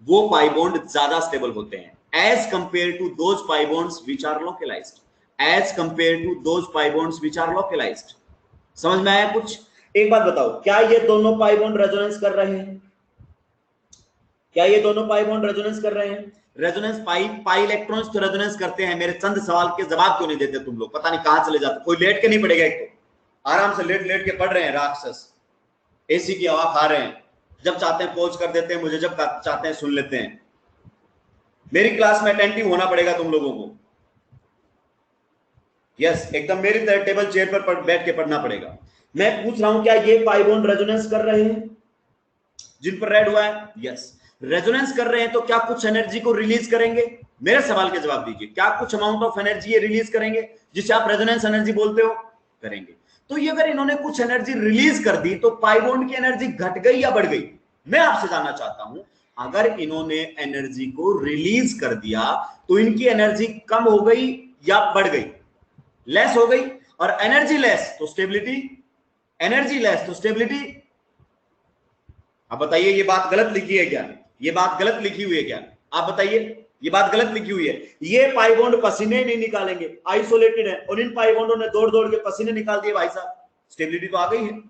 Speaker 1: वो पाई बॉन्ड ज्यादा स्टेबल होते हैं as compared to those pi bonds which are localized, as compared to those pi bonds which are localized. समझ में आया कुछ? एक बात बताओ, क्या ये दोनों पाई बॉन्ड रेजोनेंस कर रहे हैं? क्या ये दोनों पाई बॉन्ड रेजोनेंस कर रहे हैं? रेजोनेंस पाई इलेक्ट्रॉन्स तो रेजोनेंस करते हैं। मेरे चंद सवाल के जवाब क्यों नहीं देते तुम लोग? पता नहीं कहां चले जाते। कोई लेट के नहीं पड़ेगा, एक तो आराम से लेट लेट के पढ़ रहे हैं राक्षस, एसी की हवा खा रहे हैं, जब चाहते हैं पॉज कर देते हैं मुझे, जब चाहते हैं सुन लेते हैं। मेरी क्लास में अटेंटिव होना पड़ेगा तुम लोगों को। यस, एकदम मेरी तरह टेबल चेयर पर बैठ के पढ़ना पड़ेगा। मैं पूछ रहा हूं क्या ये पाई बॉन्ड रेजोनेंस कर रहे हैं जिन पर रेड हुआ है? यस। रेजोनेंस कर रहे हैं तो क्या कुछ एनर्जी को रिलीज करेंगे? मेरे सवाल के जवाब दीजिए। क्या कुछ अमाउंट ऑफ एनर्जी ये रिलीज करेंगे जिसे आप रेजोनेंस एनर्जी बोलते हो? करेंगे। तो ये अगर इन्होंने कुछ एनर्जी रिलीज कर दी तो पाई बॉन्ड की एनर्जी घट गई या बढ़ गई? मैं आपसे जानना चाहता हूं, अगर इन्होंने एनर्जी को रिलीज कर दिया तो इनकी एनर्जी कम हो गई या बढ़ गई? लेस हो गई। और एनर्जी लेस तो स्टेबिलिटी, एनर्जी लेस तो स्टेबिलिटी। अब बताइए ये बात गलत लिखी है क्या? ये बात गलत लिखी हुई है क्या? आप बताइए, ये बात गलत लिखी हुई है। ये पाई बॉन्ड पसीने नहीं निकालेंगे, आइसोलेटेड है, और इन पाई बॉन्डों ने दौड़ दौड़ के पसीने निकाल दिए भाई साहब, स्टेबिलिटी तो आ गई है।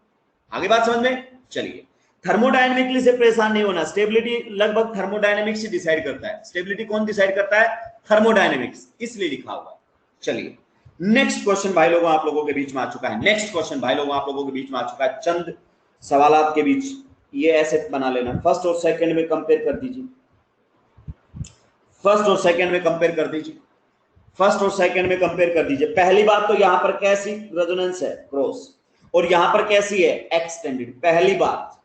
Speaker 1: आगे बात समझ में? चलिए, थर्मोडायनेमिकली से परेशान नहीं होना, स्टेबिलिटी लगभग थर्मोडायनेमिक्स ही डिसाइड करता है। स्टेबिलिटी कौन डिसाइड करता है? थर्मोडायनेमिक्स, इसलिए लिखा हुआ है। चलिए नेक्स्ट क्वेश्चन भाई लोगों आप लोगों के बीच में आ चुका है। नेक्स्ट क्वेश्चन भाई लोगों आप लोगों के बीच में आ चुका है, चंद सवालात के बीच ये ऐसे बना लेना, फर्स्ट और सेकंड में कंपेयर कर दीजिए, फर्स्ट और सेकंड में कंपेयर कर दीजिए, फर्स्ट और सेकंड में कंपेयर कर दीजिए। पहली बात तो यहां पर कैसी रेजोनेंस है? क्रॉस। और यहां पर कैसी है? एक्सटेंडेड। पहली बात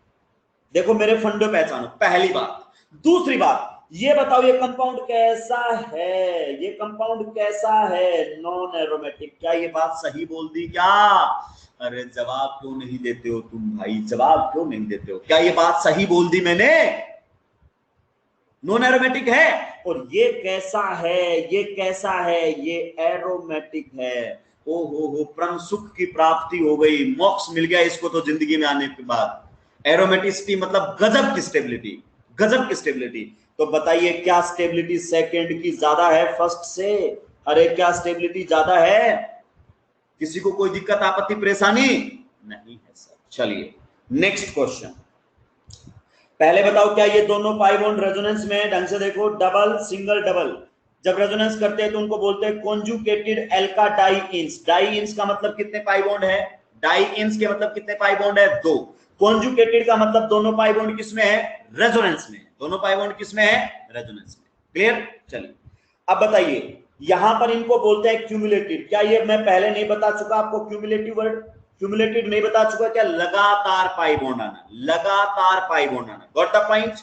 Speaker 1: देखो, मेरे फंडो पहचानो, पहली बात। दूसरी बात ये बताओ, ये कंपाउंड कैसा है? ये कंपाउंड कैसा है? Non aromatic. क्या ये बात सही बोल दी क्या? अरे जवाब क्यों नहीं देते हो तुम भाई, जवाब क्यों नहीं देते हो? क्या ये बात सही बोल दी मैंने? नॉन एरोमेटिक है। और ये कैसा है? ये कैसा है? ये एरोमेटिक है। ओ हो, परम सुख की प्राप्ति हो गई, मोक्ष मिल गया इसको तो जिंदगी में आने के बाद। एरोमेटिसिटी मतलब गजब की स्टेबिलिटी, गजब की स्टेबिलिटी। तो बताइए क्या स्टेबिलिटी सेकंड की ज्यादा है फर्स्ट से? अरे क्या स्टेबिलिटी ज्यादा है? किसी को कोई दिक्कत आपत्ति परेशानी नहीं है सर। चलिए नेक्स्ट क्वेश्चन, पहले बताओ क्या ये दोनों पाई बॉन्ड रेजोनेंस में? ढंग से देखो, डबल सिंगल डबल जब रेजोनेंस करते हैं तो उनको बोलते हैं कॉन्जुगेटेड एल्का डाइइन्स। डाइइन्स का मतलब कितने पाई बॉन्ड है? डाइइन्स के मतलब कितने पाई बॉन्ड है? 2। कॉन्जुगेटेड का मतलब दोनों पाई बॉन्ड किसमें है? रेजोनेंस में। दोनों पाई बॉन्ड किसमें है? रेजोनेंस में। क्लियर? चलिए अब बताइए, यहां पर इनको बोलते हैं क्यूमुलेटिव। क्या ये मैं पहले नहीं बता चुका आपको? क्यूमुलेटिव वर्ड, क्यूमुलेटिव नहीं बता चुका क्या? लगातार पाई बॉन्ड आना, लगातार पाई बॉन्ड आना। Got the point?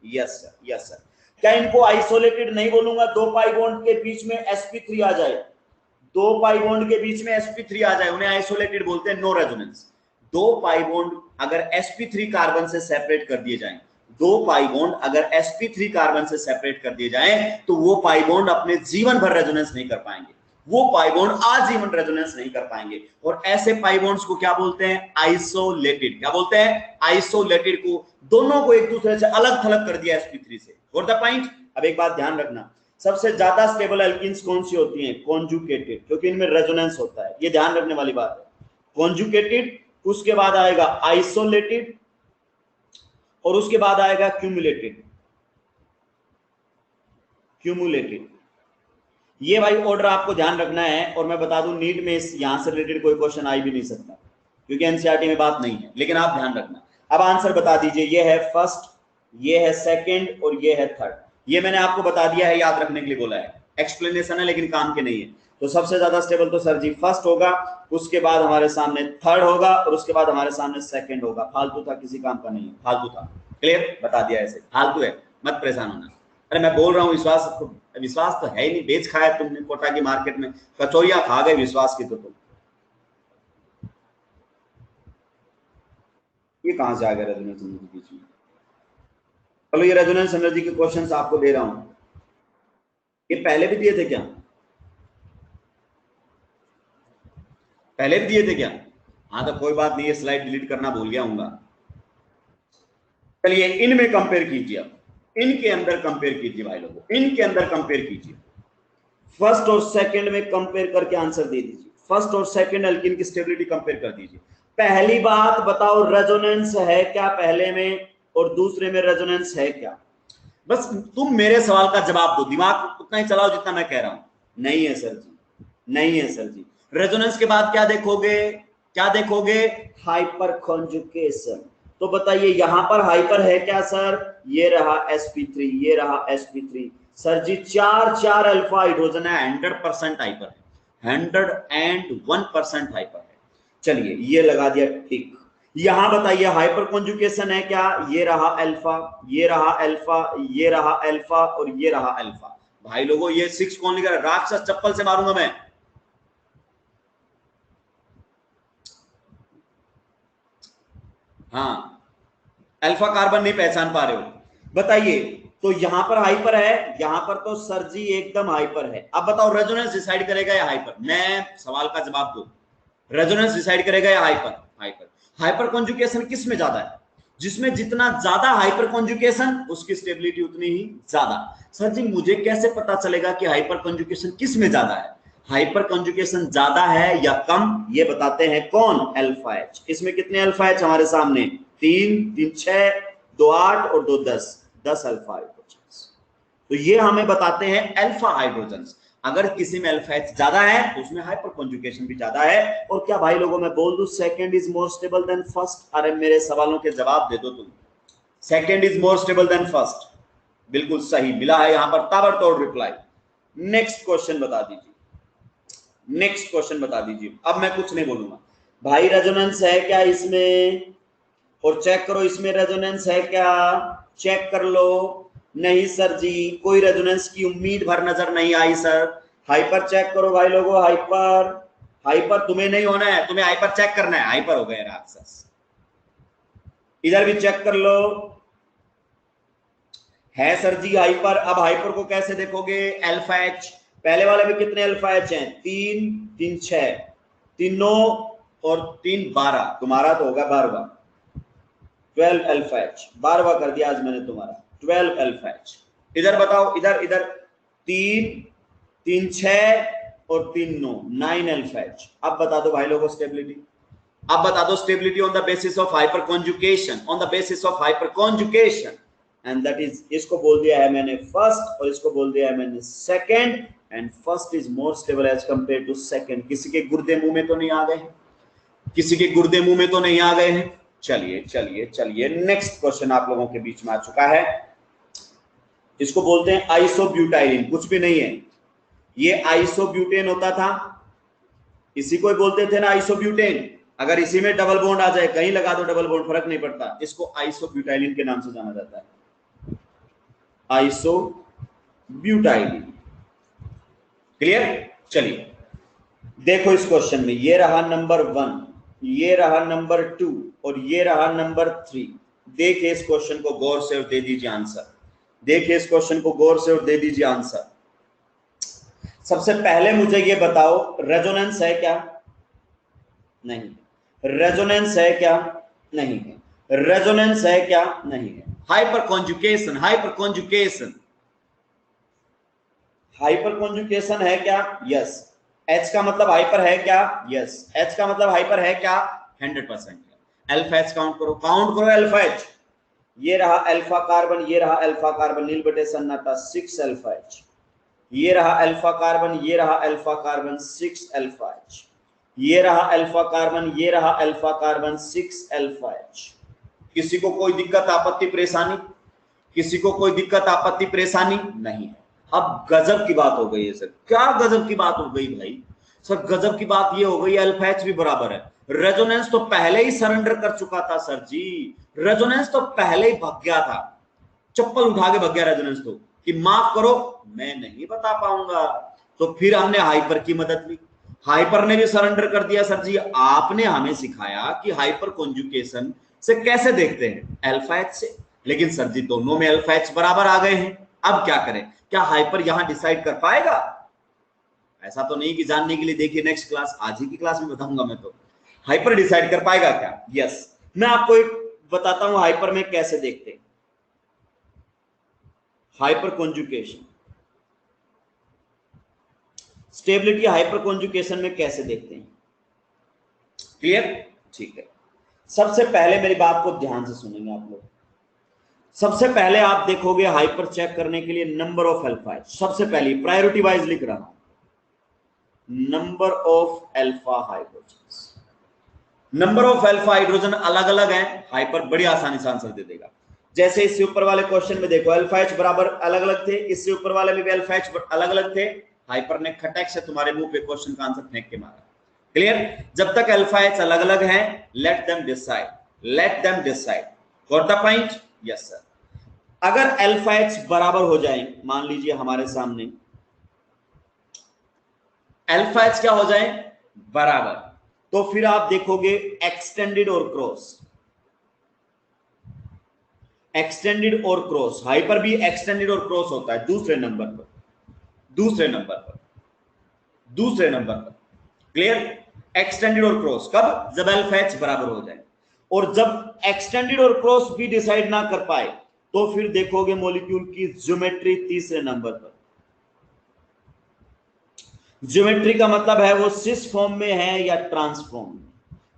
Speaker 1: Yes sir, yes sir. क्या इनको आइसोलेटेड नहीं बोलूंगा? दो पाई बॉन्ड के बीच में sp3 आ जाए, दो पाई बॉन्ड के बीच में sp3 आ जाए, उन्हें आइसोलेटेड बोलते हैं, नो रेजोनेंस। दो पाई बॉन्ड अगर sp3 कार्बन से सेपरेट कर दिए जाएं, दो पाई बॉन्ड अगर sp3 कार्बन से सेपरेट कर दिए जाएं, तो वो पाई बॉन्ड अपने जीवन भर रेजोनेंस नहीं कर पाएंगे, वो पाई बॉन्ड आजीवन रेजोनेंस नहीं कर पाएंगे। और ऐसे पाई बॉन्ड्स को क्या बोलते हैं? आइसोलेटेड। क्या बोलते हैं? आइसोलेटेड को, दोनों को एक दूसरे से अलग थलग कर दिया sp3 से। Got the point? अब एक बात ध्यान रखना, सबसे ज्यादा स्टेबल एल्कीन्स कौन सी होती हैं? कॉन्जुगेटेड, क्योंकि इनमें रेजोनेंस होता है, ये ध्यान रखने वाली बात है। कॉन्जुगेटेड, उसके बाद आएगा आइसोलेटेड, और उसके बाद आएगा क्यूमुलेटेड। क्यूमुलेटेड, ये भाई ऑर्डर आपको ध्यान रखना है। और मैं बता दूं, नीट में यहां से रिलेटेड कोई क्वेश्चन आ भी नहीं सकता, क्योंकि एनसीईआरटी में बात नहीं है, लेकिन आप ध्यान रखना। अब आंसर बता दीजिए, ये है फर्स्ट, ये है सेकंड, और ये है थर्ड। ये मैंने आपको बता दिया है, याद रखने के लिए बोला है, एक्सप्लेनेशन है लेकिन काम के नहीं है। तो सबसे ज्यादा स्टेबल तो सर जी फर्स्ट होगा, उसके बाद हमारे सामने थर्ड होगा, और उसके बाद हमारे सामने सेकंड होगा। फालतू था, किसी काम का नहीं है, फालतू था। क्लियर? बता दिया ऐसे, फालतू है, मत परेशान होना। अरे मैं बोल रहा हूँ, विश्वास तो है ही नहीं, बेच खाया तुमने कोटा की मार्केट में, कचौरियां खा गए विश्वास की। तो तुम ये कहां से आ गया रेजोनेंस एनर्जी के बीच में? चलो ये रेजोनेंस एनर्जी के क्वेश्चंस आपको दे रहा हूं, ये पहले भी दिए थे क्या? पहले भी दिए थे क्या? हाँ तो कोई बात नहीं, ये स्लाइड डिलीट करना भूल गया हूँ। चलिए इनमें कंपेयर कीजिए, इनके अंदर कंपेयर कीजिए भाई लोगों, इनके अंदर कंपेयर कीजिए, फर्स्ट और सेकंड में कंपेयर करके आंसर दे दीजिए। फर्स्ट और सेकंड एल्कीन की स्टेबिलिटी कंपेयर कर दीजिए। पहली बात बताओ, रेजोनेंस है क्या पहले में, और दूसरे में रेजोनेंस है क्या? बस तुम मेरे सवाल का जवाब दो, दिमाग उतना ही चलाओ जितना मैं कह रहा हूं। नहीं है सर जी, नहीं है सर जी। रेजोनेंस के बाद क्या देखोगे? क्या देखोगे? Hyper conjugation. तो बताइए यहां पर हाइपर है क्या सर? ये रहा sp3, ये रहा sp3। सर जी चार अल्फा हाइड्रोजन है, 100% हाइपर है, 101% हाइपर है। चलिए ये लगा दिया टिक। यहां बताइए हाइपर कॉन्जुगेशन है क्या? ये रहा अल्फा, ये रहा अल्फा, ये रहा अल्फा, और ये रहा अल्फा। भाई लोगों ये 6 कौन लिख रहा है? राक्षस चप्पल से मारूंगा मैं। हाँ, अल्फा कार्बन नहीं पहचान पा रहे हो, बताइए। तो यहां पर हाइपर है, यहां पर तो सर जी एकदम हाइपर है। अब बताओ रेजोनेंस डिसाइड करेगा या हाइपर? मैं सवाल का जवाब दो, रेजोनेंस डिसाइड करेगा या हाइपर? हाइपर। हाइपर कॉन्जुगेशन किस में ज्यादा है? जिसमें जितना ज्यादा हाइपर कॉन्जुगेशन उसकी स्टेबिलिटी उतनी ही ज्यादा। सर जी मुझे कैसे पता चलेगा कि हाइपर कॉन्जुगेशन किस में ज्यादा है? हाइपर कॉन्जुगेशन ज्यादा है या कम ये बताते हैं कौन? Alpha H. इसमें कितने अल्फा एच हमारे सामने? 3 3 6 2 8 और 2 10 10 अल्फा हाइड्रोजन। तो ये हमें बताते हैं अल्फा हाइड्रोजन। अगर किसी में अल्फा एच ज्यादा है तो उसमें हाइपर कॉन्जुगेशन भी ज्यादा है। और क्या भाई लोगों मैं बोल दूं second is more stable then first? अरे मेरे सवालों के जवाब दे दो तुम। Second is more stable then first, बिल्कुल सही मिला है यहां पर ताबड़तोड़ रिप्लाई। नेक्स्ट क्वेश्चन बता दीजिए, नेक्स्ट क्वेश्चन बता दीजिए। अब मैं कुछ नहीं बोलूंगा भाई। रेजोनेंस है क्या इसमें? और चेक करो इसमें रेजोनेंस है क्या, चेक कर लो। नहीं सर जी कोई रेजोनेंस की उम्मीद भर नजर नहीं आई सर। हाइपर चेक करो भाई लोगों, हाइपर। हाइपर तुम्हें नहीं होना है, तुम्हें हाइपर चेक करना है। हाइपर हो गए राक्षस। इधर भी चेक कर लो। है सर जी हाइपर। अब हाइपर को कैसे देखोगे? Alpha H. पहले वाले में कितने अल्फा एच हैं? 3 3 6 3 9 और 3 12। तुम्हारा तो होगा 12वां। 12 अल्फा एच। 12वां कर दिया आज मैंने तुम्हारा। 12 अल्फा एच। इधर बताओ, इधर इधर 3 3 6 और 3 9 9 अल्फा एच। अब बता दो भाई लोगों स्टेबिलिटी। अब बता दो stability on the basis of hyper conjugation, on the basis of hyper conjugation. And that is, इसको बोल दिया है मैंने फर्स्ट और इसको बोल दिया है मैंने second. And first is more stable as compared to second. किसी के गुर्दे मुंह में तो नहीं आ गए? किसी के गुर्दे मुंह में तो नहीं आ गए हैं? चलिए चलिए चलिए नेक्स्ट क्वेश्चन आप लोगों के बीच में आ चुका है। इसको बोलते हैं आइसोब्यूटाइलिन। कुछ भी नहीं है, ये आइसोब्यूटेन होता था, इसी को बोलते थे ना आइसोब्यूटेन। अगर इसी में डबल बॉन्ड आ जाए, कहीं लगा दो डबल बॉन्ड, फर्क नहीं पड़ता। इसको आइसोब्यूटाइलिन के नाम से जाना जाता है, आइसोब्यूटाइलिन। क्लियर? चलिए देखो इस क्वेश्चन में ये रहा नंबर 1, ये रहा नंबर 2 और ये रहा नंबर 3। देखिए इस क्वेश्चन को गौर से और दे दीजिए आंसर। देखिए इस क्वेश्चन को गौर से और दे दीजिए आंसर। सबसे पहले मुझे ये बताओ रेजोनेंस है क्या? नहीं। रेजोनेंस है क्या? नहीं है। रेजोनेंस है क्या? नहीं है। Hyper conjugation, hyper conjugation, hyper conjugation है क्या? यस। एच का मतलब हाइपर है क्या? यस। एच का मतलब हाइपर है क्या? 100%। अल्फा एच काउंट करो, काउंट करो अल्फा एच। ये रहा अल्फा कार्बन, ये रहा अल्फा कार्बन, नील बटे सन्नाटा 6 अल्फा एच। ये रहा अल्फा कार्बन, ये रहा अल्फा कार्बन 6 अल्फा एच। ये रहा अल्फा कार्बन, ये रहा अल्फा कार्बन 6 अल्फा एच। किसी को कोई दिक्कत आपत्ति परेशानी? किसी को कोई दिक्कत आपत्ति परेशानी नहीं है। अब गजब की बात हो गई है सर। क्या गजब की बात हो गई भाई? सर गजब की बात ये हो गई अल्फा एच भी बराबर है। रेजोनेंस तो पहले ही सरेंडर कर चुका था सर जी। रेजोनेंस तो पहले ही भाग गया था, चप्पल उठा के भाग गया रेजोनेंस तो, कि माफ करो मैं नहीं बता पाऊंगा। तो फिर हमने हाइपर की मदद ली, हाइपर ने भी सरेंडर कर दिया। सर जी आपने हमें सिखाया कि हाइपर कॉन्जुगेशन से कैसे देखते हैं, अल्फा एच से। लेकिन सर जी दोनों में अल्फा एच बराबर आ गए हैं, अब क्या करें? क्या हाइपर यहां डिसाइड कर पाएगा? ऐसा तो नहीं कि जानने के लिए देखिए नेक्स्ट क्लास, आज ही की क्लास में बताऊंगा मैं। तो हाइपर डिसाइड कर पाएगा क्या? यस। मैं आपको एक बताता हूं हाइपर में कैसे देखते हैं, hyper conjugation, stability hyper conjugation में कैसे देखते हैं। क्लियर? ठीक है। सबसे पहले मेरी बात को ध्यान से सुनेंगे आप लोग। सबसे पहले आप देखोगे हाइपर चेक करने के लिए नंबर ऑफ अल्फा एच। सबसे पहले प्रायोरिटी वाइज लिख रहा हूं, number of alpha hydrogen. Number of alpha hydrogen अलग अलग है, हाइपर बड़ी आसानी से आंसर दे देगा। जैसे इससे ऊपर वाले क्वेश्चन में देखो अल्फा एच बराबर अलग अलग थे, इससे ऊपर वाले में भी अल्फा एच अलग अलग थे। हाइपर ने खटक से तुम्हारे मुंह पे क्वेश्चन का आंसर फेंक के मारा। क्लियर? जब तक अल्फा एच अलग अलग हैं, let them decide, let them decide. Got the point? Yes sir. अगर अल्फा एच बराबर हो जाए, मान लीजिए हमारे सामने अल्फा एच क्या हो जाए? बराबर, तो फिर आप देखोगे एक्सटेंडेड और क्रॉस, एक्सटेंडेड और क्रॉस। हाइपर भी एक्सटेंडेड और क्रॉस होता है दूसरे नंबर पर, दूसरे नंबर पर, दूसरे नंबर पर। क्लियर? एक्सटेंडेड और क्रॉस कब? जब अल्फा एच बराबर हो जाए। और जब एक्सटेंडेड और क्रॉस भी डिसाइड ना कर पाए तो फिर देखोगे मॉलिक्यूल की ज्योमेट्री तीसरे नंबर पर। ज्योमेट्री का मतलब है वो सिस फॉर्म में है या ट्रांसफॉर्म में।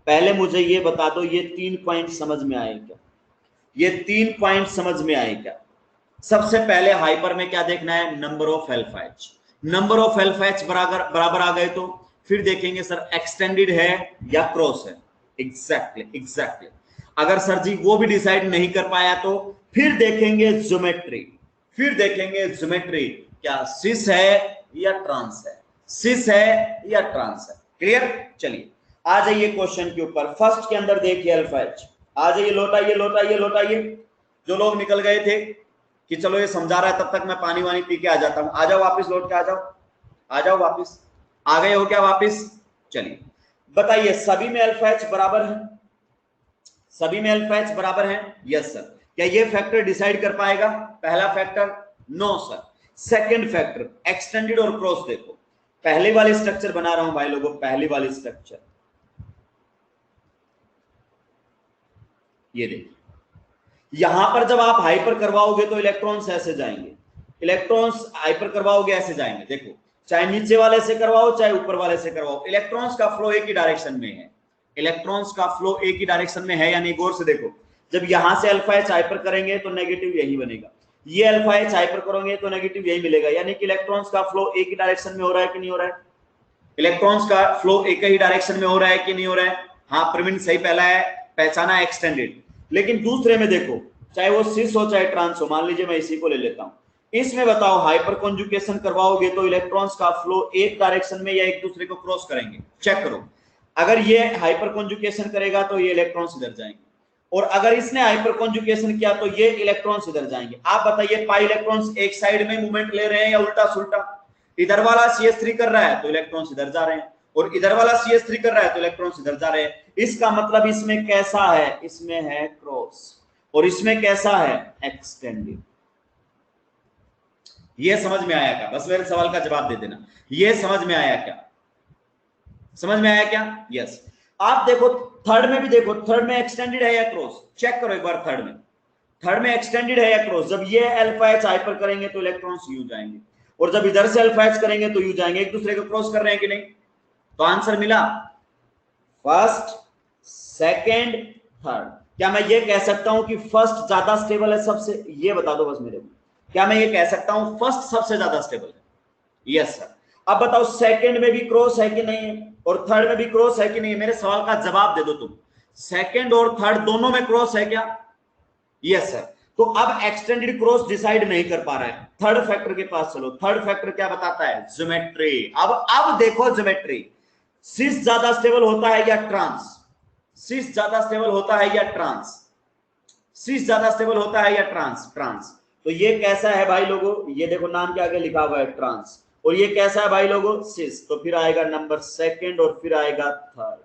Speaker 1: पहले मुझे ये बता दो, ये 3 पॉइंट समझ में आए क्या? ये 3 पॉइंट समझ में आए क्या? सबसे पहले हाइपर में क्या देखना है? Number of alpha. Number of alpha बराबर आ गए तो फिर देखेंगे सर एक्सटेंडेड है या क्रॉस है। एग्जैक्टली। अगर सर जी वो भी डिसाइड नहीं कर पाया तो फिर देखेंगे ज्योमेट्री। क्या सिस है या ट्रांस है? सिस है या ट्रांस है? क्लियर? चलिए आ जाइए क्वेश्चन के ऊपर। फर्स्ट के अंदर देखिए अल्फा एच। आ जाइए, लौटाइए। जो लोग निकल गए थे कि चलो ये समझा रहा है तब तक मैं पानी वानी पी के आ जाता हूं, आ जाओ वापिस, लौट के आ जाओ वापिस। आ गए हो क्या वापिस? चलिए बताइए, सभी में अल्फा एच बराबर है? सभी में अल्फा एच बराबर है? Yes sir. क्या ये फैक्टर डिसाइड कर पाएगा? पहला factor no sir. Second factor extended और क्रॉस। देखो पहले वाली स्ट्रक्चर बना रहा हूं भाई लोगों, पहली वाली स्ट्रक्चर ये देखिए, यहां पर जब आप हाइपर करवाओगे तो इलेक्ट्रॉन्स ऐसे जाएंगे, इलेक्ट्रॉन्स हाइपर करवाओगे ऐसे जाएंगे। देखो चाहे नीचे वाले से करवाओ चाहे ऊपर वाले से करवाओ, इलेक्ट्रॉन्स का फ्लो एक ही डायरेक्शन में है। इलेक्ट्रॉन्स का फ्लो एक ही डायरेक्शन में है या नहीं? गौर से देखो, जब यहां से अल्फा एच हाइपर करेंगे तो नेगेटिव यही बनेगा, ये अल्फा एच हाइपर करोगे तो नेगेटिव यही मिलेगा, यानी कि इलेक्ट्रॉन्स का फ्लो एक ही डायरेक्शन में हो रहा है कि नहीं हो रहा है? इलेक्ट्रॉन्स का फ्लो एक ही डायरेक्शन में हो रहा है कि नहीं हो रहा है? हाँ प्रवीण सही, पहला है पहचाना एक्सटेंडेड। लेकिन दूसरे में देखो, चाहे वो सिस हो चाहे ट्रांस हो, मान लीजिए मैं इसी को ले लेता हूं, इसमें बताओ हाइपर कॉन्जुगेशन करवाओगे तो इलेक्ट्रॉन्स का फ्लो एक डायरेक्शन में या एक दूसरे को क्रॉस करेंगे? चेक करो, अगर ये हाइपर कॉन्जुगेशन करेगा तो ये इलेक्ट्रॉन्स इधर जाएंगे, और अगर इसने हाइपर कॉन्जुगेशन किया तो ये इलेक्ट्रॉन्स इधर जाएंगे। आप बताइए पाई इलेक्ट्रॉन्स एक साइड में मूवमेंट ले रहे हैं या उल्टा सुल्टा? इधर वाला CS3 कर रहा है तो इलेक्ट्रॉन्स इधर जा रहे हैं, और इधर वाला CS3 कर रहा है तो इलेक्ट्रॉन्स इधर जा रहे हैं। इसका मतलब इसमें कैसा है? इसमें है क्रॉस, और इसमें कैसा है? एक्सटेंडेड। ये समझ में आया क्या? बस मेरे सवाल का जवाब दे देना, ये समझ में आया क्या? समझ में आया क्या? यस। आप देखो थर्ड में भी देखो, थर्ड में एक्सटेंडेड है या क्रॉस? चेक करो एक बार, थर्ड में एक्सटेंडेड है या क्रॉस? जब ये अल्फा एच हाइपर करेंगे तो इलेक्ट्रॉन्स यू जाएंगे, और जब इधर से अल्फा एच करेंगे तो यू जाएंगे। एक दूसरे को क्रॉस कर रहे हैं कि नहीं? तो आंसर मिला फर्स्ट, सेकंड, थर्ड। क्या मैं ये कह सकता हूं कि फर्स्ट ज्यादा स्टेबल है सबसे? ये बता दो बस मेरे को, क्या मैं ये कह सकता हूं फर्स्ट सबसे ज्यादा स्टेबल है? Yes sir. अब बताओ सेकंड में भी क्रॉस है कि नहीं है, और थर्ड में भी क्रॉस है कि नहीं है? मेरे सवाल का जवाब दे दो तुम, सेकंड और थर्ड दोनों में क्रॉस है क्या? Yes sir. तो अब एक्सटेंडेड क्रॉस डिसाइड नहीं कर पा रहा है, थर्ड फैक्टर के पास चलो। थर्ड फैक्टर क्या बताता है? ज्योमेट्री। अब देखो ज्योमेट्री, सिस ज्यादा स्टेबल होता है या ट्रांस? सिस ज्यादा स्टेबल होता है या ट्रांस? सिस ज्यादा स्टेबल होता है या ट्रांस? ट्रांस। तो ये कैसा है भाई लोगों? ये देखो नाम के आगे लिखा हुआ है ट्रांस, और ये कैसा है भाई लोगों? सिस। तो फिर आएगा नंबर सेकंड और फिर आएगा थर्ड।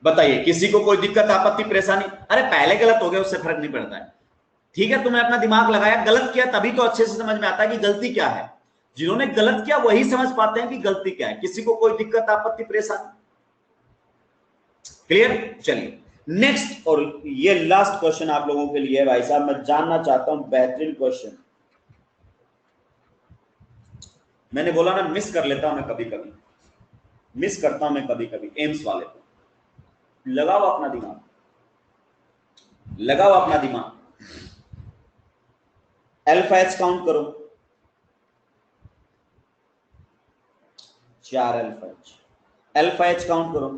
Speaker 1: बताइए किसी को कोई दिक्कत आपत्ति परेशानी? अरे पहले गलत हो गया उससे फर्क नहीं पड़ता है, ठीक है, तुमने अपना दिमाग लगाया, गलत किया तभी तो अच्छे से समझ में आता है कि गलती क्या है। जिन्होंने गलत किया वही समझ पाते हैं कि गलती क्या है। किसी को कोई दिक्कत आपत्ति परेशानी? क्लियर? चलिए नेक्स्ट, और ये लास्ट क्वेश्चन आप लोगों के लिए है भाई साहब, मैं जानना चाहता हूं, बेहतरीन क्वेश्चन। मैंने बोला ना मिस कर लेता हूं मैं, कभी कभी मिस करता हूं मैं, कभी कभी एम्स वाले को। लगाओ अपना दिमाग, लगाओ अपना दिमाग। अल्फा एच काउंट करो, 4 alpha H. Alpha H count करो,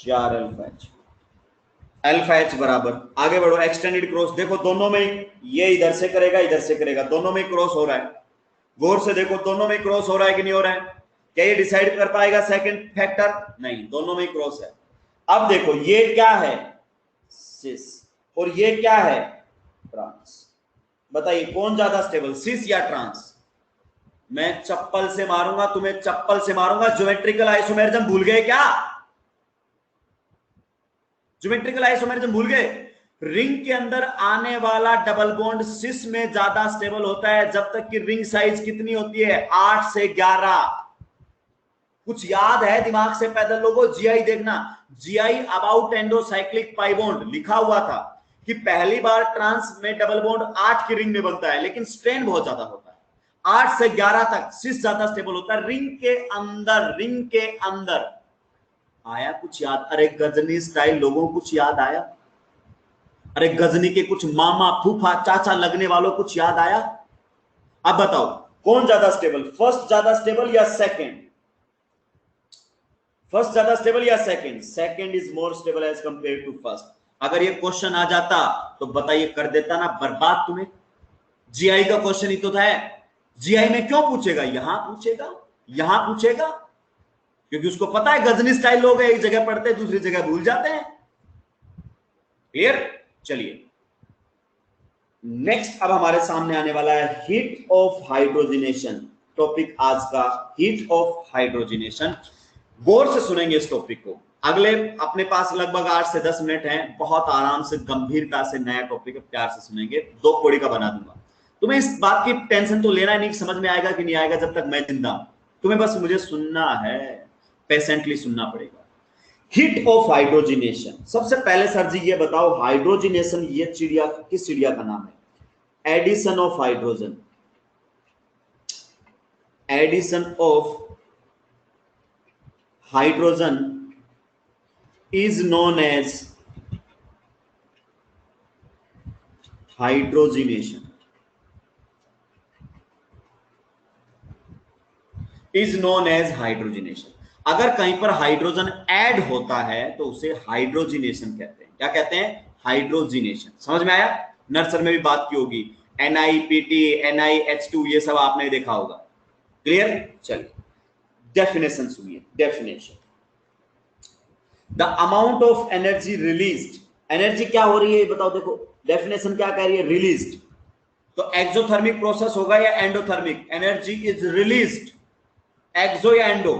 Speaker 1: 4 अल्फा एच। अल्फा एच बराबर, आगे बढ़ो, एक्सटेंडेड क्रॉस। देखो दोनों में, ये इधर से करेगा इधर से करेगा, दोनों में क्रॉस हो रहा है। गौर से देखो दोनों में क्रॉस हो रहा है कि नहीं हो रहा है? क्या ये डिसाइड कर पाएगा सेकंड फैक्टर? नहीं, दोनों में क्रॉस है। अब देखो ये क्या है? सिस, और ये क्या है? ट्रांस। बताइए कौन ज्यादा स्टेबल, सिस या ट्रांस? मैं चप्पल से मारूंगा तुम्हें, चप्पल से मारूंगा। ज्योमेट्रिकल आइसोमेरिज्म भूल गए क्या? ज्योमेट्रिकल आइसोमेरिज्म भूल गए? रिंग के अंदर आने वाला डबल बॉन्ड सिस में ज्यादा स्टेबल होता है जब तक कि रिंग साइज कितनी होती है? 8 से 11। कुछ याद है दिमाग से पैदल लोगों? जीआई देखना, जीआई अबाउट एंडोसाइक्लिक पाई बॉन्ड लिखा हुआ था कि पहली बार ट्रांस में डबल बॉन्ड 8 की रिंग में बनता है, लेकिन स्ट्रेन बहुत ज्यादा होता है, 8 से 11 तक सिस ज्यादा स्टेबल होता है रिंग के अंदर। रिंग के अंदर आया कुछ याद? अरे गजनी स्टाइल लोगों कुछ याद आया? अरे गजनी के कुछ मामा फूफा चाचा लगने वालों कुछ याद आया? अब बताओ कौन ज्यादा स्टेबल, फर्स्ट ज्यादा स्टेबल या सेकंड? फर्स्ट ज्यादा स्टेबल या second? Second is more stable as compared to first. अगर ये क्वेश्चन आ जाता तो बताइए कर देता ना बर्बाद तुम्हें। जीआई का क्वेश्चन ही तो था। जीआई में क्यों पूछेगा? यहां पूछेगा, यहां पूछेगा, क्योंकि उसको पता है गजनी स्टाइल लोग एक जगह पढ़ते हैं दूसरी जगह भूल जाते हैं। क्लियर? चलिए नेक्स्ट अब हमारे सामने आने वाला है हीट ऑफ हाइड्रोजिनेशन। टॉपिक आज का हीट ऑफ हाइड्रोजिनेशन। गौर से सुनेंगे इस टॉपिक को। अगले अपने पास लगभग 8 से 10 मिनट हैं, बहुत आराम से गंभीरता से नया टॉपिक प्यार से सुनेंगे। 2 कोड़ी का बना दूंगा। तुम्हें इस बात की टेंशन तो लेना नहीं, समझ में आएगा कि नहीं आएगा जब तक मैं जिंदा हूं। तुम्हें बस मुझे सुनना है, पेशेंटली सुनना पड़ेगा। Heat of hydrogenation. सबसे पहले सर जी ये बताओ, हाइड्रोजिनेशन ये चिड़िया किस चिड़िया का नाम है? Addition of hydrogen. Addition of hydrogen is known as hydrogenation. is known as hydrogenation. अगर कहीं पर हाइड्रोजन ऐड होता है तो उसे हाइड्रोजिनेशन कहते हैं। क्या कहते हैं? हाइड्रोजिनेशन। समझ में आया? नर्सर में भी बात की होगी, NiPT, NiH2 ये सब आपने देखा होगा। क्लियर? चलिए डेफिनेशन सुनिए। Definition, the amount of energy released. Energy क्या हो रही है ये बताओ। देखो डेफिनेशन क्या कह रही है? रिलीज्ड। तो एक्सोथर्मिक प्रोसेस होगा या endothermic? Energy is released. Exo या एंडो?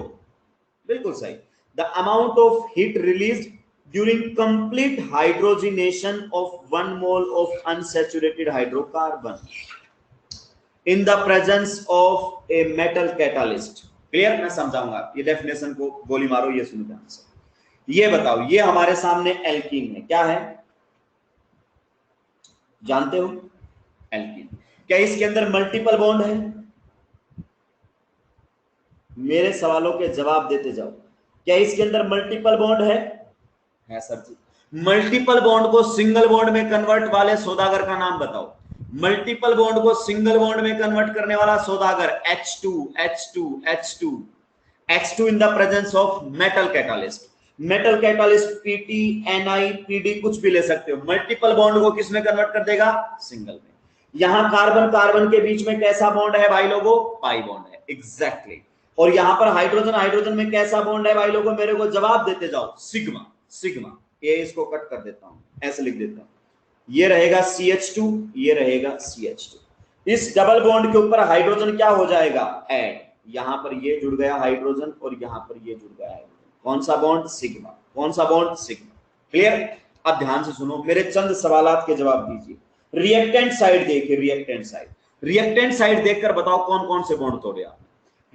Speaker 1: बिल्कुल सही। The amount of heat released during complete hydrogenation of 1 mole of unsaturated hydrocarbon in the presence of a metal catalyst. Clear? मैं समझाऊंगा। ये डेफिनेशन को गोली मारो, ये सुनो ध्यान से। ये बताओ, ये हमारे सामने एल्कीन है। क्या है? जानते हो? एल्कीन। क्या इसके अंदर मल्टीपल बॉन्ड है? मेरे सवालों के जवाब देते जाओ। क्या इसके अंदर मल्टीपल बॉन्ड है? है सर जी। मल्टीपल बॉन्ड को सिंगल बॉन्ड में कन्वर्ट वाले सौदागर का नाम बताओ। मल्टीपल बॉन्ड को सिंगल बॉन्ड में कन्वर्ट करने वाला सौदागर। H2 H2 H2 H2 in the presence of metal catalyst. Metal catalyst PT, Ni, PD कुछ भी ले सकते हो। मल्टीपल बॉन्ड को किस में कन्वर्ट कर देगा? सिंगल में। यहां कार्बन कार्बन के बीच में कैसा बॉन्ड है भाई लोगों? पाई बॉन्ड है। एग्जैक्टली। और यहां पर हाइड्रोजन हाइड्रोजन में कैसा बॉन्ड है भाई लोगों? मेरे को जवाब देते जाओ। सिग्मा। सिग्मा। ये इसको कट कर देता हूं, ऐसे लिख देता हूं। ये रहेगा CH2, ये रहेगा CH2। इस डबल बॉन्ड के ऊपर हाइड्रोजन क्या हो जाएगा? ऐड। यहां पर ये जुड़ गया हाइड्रोजन और यहां पर ये जुड़ गया हाइड्रोजन। कौन सा बॉन्ड? सिग्मा। कौन सा बॉन्ड? सिग्मा। क्लियर? अब ध्यान से सुनो, मेरे चंद सवालात के जवाब दीजिए। रिएक्टेंट साइड देखिए। रिएक्टेंट साइड, रिएक्टेंट साइड देखकर बताओ कौन कौन से बॉन्ड तोड़े आपने।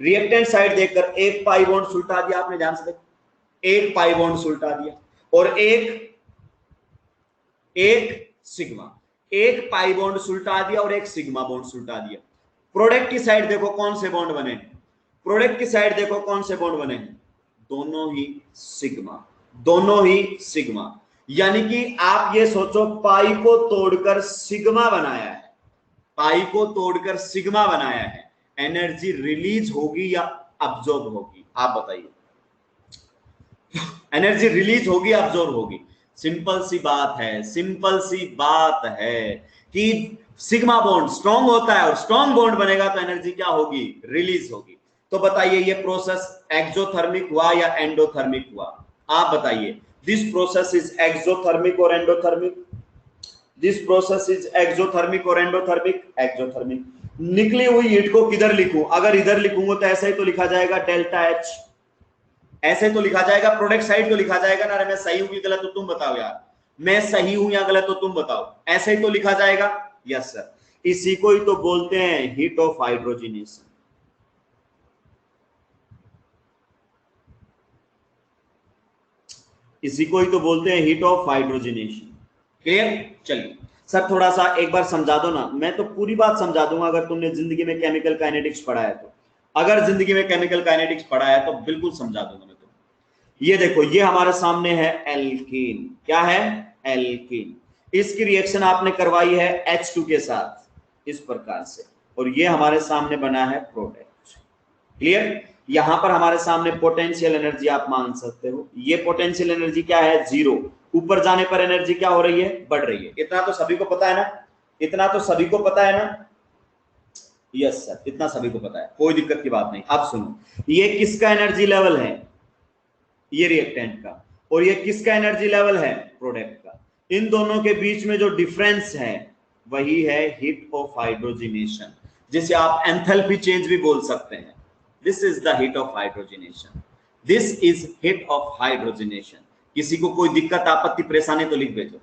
Speaker 1: रिएक्टेंट साइड देखकर एक पाई बॉन्ड सुलटा दिया आपने, ध्यान से देखो। एक पाई बॉन्ड सुलटा दिया और एक सिग्मा। एक पाई बॉन्ड सुलटा दिया और एक सिग्मा बॉन्ड सुलटा दिया। प्रोडक्ट की साइड देखो कौन से बॉन्ड बने हैं। प्रोडक्ट की साइड देखो कौन से बॉन्ड बने हैं। दोनों ही सिग्मा। दोनों ही सिग्मा। यानी कि आप ये सोचो, पाई को तोड़कर सिग्मा बनाया है। पाई को तोड़कर सिग्मा बनाया है। एनर्जी रिलीज होगी या अब्जॉर्ब होगी? आप बताइए। एनर्जी रिलीज होगी, अब्जॉर्ब होगी? सिंपल सी बात है, सिंपल सी बात है कि सिग्मा बॉन्ड स्ट्रॉन्ग होता है और स्ट्रॉन्ग बॉन्ड बनेगा तो एनर्जी क्या होगी? रिलीज होगी। तो बताइए ये प्रोसेस एक्सोथर्मिक हुआ या एंडोथर्मिक हुआ? आप बताइए। दिस प्रोसेस इज एक्सोथर्मिक और endothermic? This process is exothermic और एंडोथर्मिक? एक्सोथर्मिक। निकली हुई हीट को किधर लिखूं? अगर इधर लिखूंगा तो ऐसे ही तो लिखा जाएगा डेल्टा H। ऐसे तो लिखा जाएगा। प्रोडक्ट साइड तो लिखा जाएगा ना। मैं सही हूं कि गलत? तो तुम बताओ यार, मैं सही हूं या गलत? तो तुम बताओ। ऐसे ही तो लिखा जाएगा। Yes sir. इसी को ही तो बोलते हैं हीट ऑफ हाइड्रोजिनेशन। इसी को ही तो बोलते हैं हीट ऑफ हाइड्रोजनेशन। क्लियर? चलिए सर थोड़ा सा एक बार समझा दो ना। मैं तो पूरी बात समझा दूंगा अगर तुमने जिंदगी में केमिकल काइनेटिक्स पढ़ा है तो। अगर जिंदगी में केमिकल काइनेटिक्स पढ़ा है तो बिल्कुल समझा दूंगा मैं तुम्हें। ये देखो, ये हमारे सामने है एल्कीन। क्या है? एल्कीन। इसकी रिएक्शन आपने करवाई है H2 के साथ इस प्रकार से, और ये हमारे सामने बना है प्रोडक्ट। क्लियर? यहां पर हमारे सामने पोटेंशियल एनर्जी आप मान सकते हो। ये पोटेंशियल एनर्जी क्या है? 0। ऊपर जाने पर एनर्जी क्या हो रही है? बढ़ रही है। इतना तो सभी को पता है ना? इतना तो सभी को पता है ना? यस सर, इतना सभी को पता है, कोई दिक्कत की बात नहीं। अब सुनो, ये किसका एनर्जी लेवल है? ये रिएक्टेंट का। और ये किसका एनर्जी लेवल है? प्रोडक्ट का। इन दोनों के बीच में जो डिफरेंस है वही है हीट ऑफ हाइड्रोजनेशन, जिसे आप एंथैल्पी चेंज भी बोल सकते हैं। This is the heat of hydrogenation. This is heat of hydrogenation. किसी को कोई दिक्कत आपत्ति परेशानी तो लिख भेजो।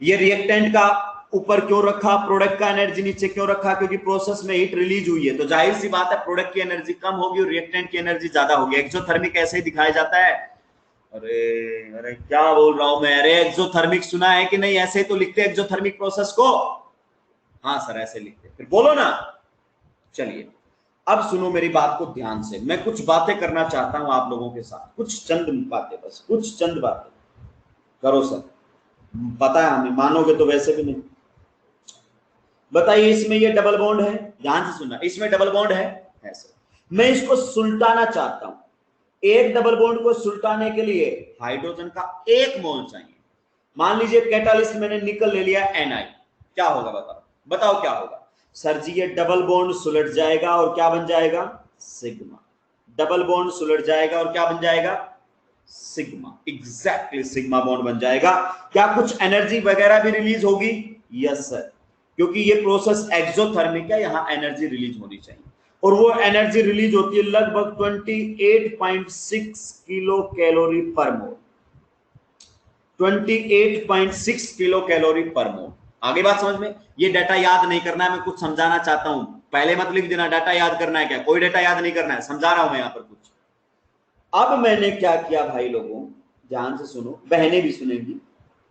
Speaker 1: ये रिएक्टेंट का ऊपर क्यों रखा, प्रोडक्ट का एनर्जी नीचे क्यों रखा? क्योंकि प्रोसेस में हीट रिलीज हुई है, तो जाहिर सी बात है प्रोडक्ट की एनर्जी कम होगी और रिएक्टेंट की एनर्जी ज्यादा होगी। एक्सोथर्मिक ऐसे ही दिखाया जाता है। अरे अरे क्या बोल रहा हूं मैं? अरे एक्सोथर्मिक सुना है कि नहीं? ऐसे तो लिखते एक्सोथर्मिक प्रोसेस को। हाँ सर ऐसे लिखते, फिर बोलो ना। चलिए अब सुनो मेरी बात को ध्यान से। मैं कुछ बातें करना चाहता हूं आप लोगों के साथ, कुछ चंद बातें, बस कुछ चंद बातें करो सर। पता है हमें, मानोगे तो वैसे भी नहीं। बताइए, इसमें ये डबल बॉन्ड है, ध्यान से सुनना, इसमें डबल बॉन्ड है ऐसे। मैं इसको सुलटाना चाहता हूं। एक डबल बॉन्ड को सुलटाने के लिए हाइड्रोजन का 1 मोल चाहिए। मान लीजिए कैटालिस्ट मैंने निकल ले लिया Na, क्या होगा बताओ? बताओ क्या होगा? सर जी ये डबल बॉन्ड सुलट जाएगा और क्या बन जाएगा? सिग्मा। डबल बॉन्ड सुलट जाएगा और क्या बन जाएगा? सिग्मा। एग्जैक्टली सिग्मा बॉन्ड बन जाएगा। क्या कुछ एनर्जी वगैरह भी रिलीज होगी? यस सर, क्योंकि ये प्रोसेस एक्सोथर्मिक है, यहां एनर्जी रिलीज होनी चाहिए। और वो एनर्जी रिलीज होती है लगभग 28.6 किलो कैलोरी पर मोल। 28.6 किलो कैलोरी पर मोल। आगे बात समझ में? ये डाटा याद नहीं करना है, मैं कुछ समझाना चाहता हूं। पहले मत लिख देना डाटा याद करना है क्या। कोई डाटा याद नहीं करना है, समझा रहा हूं मैं यहां पर कुछ। अब मैंने क्या किया भाई लोगों, ध्यान से सुनो, बहनें भी सुनेंगी।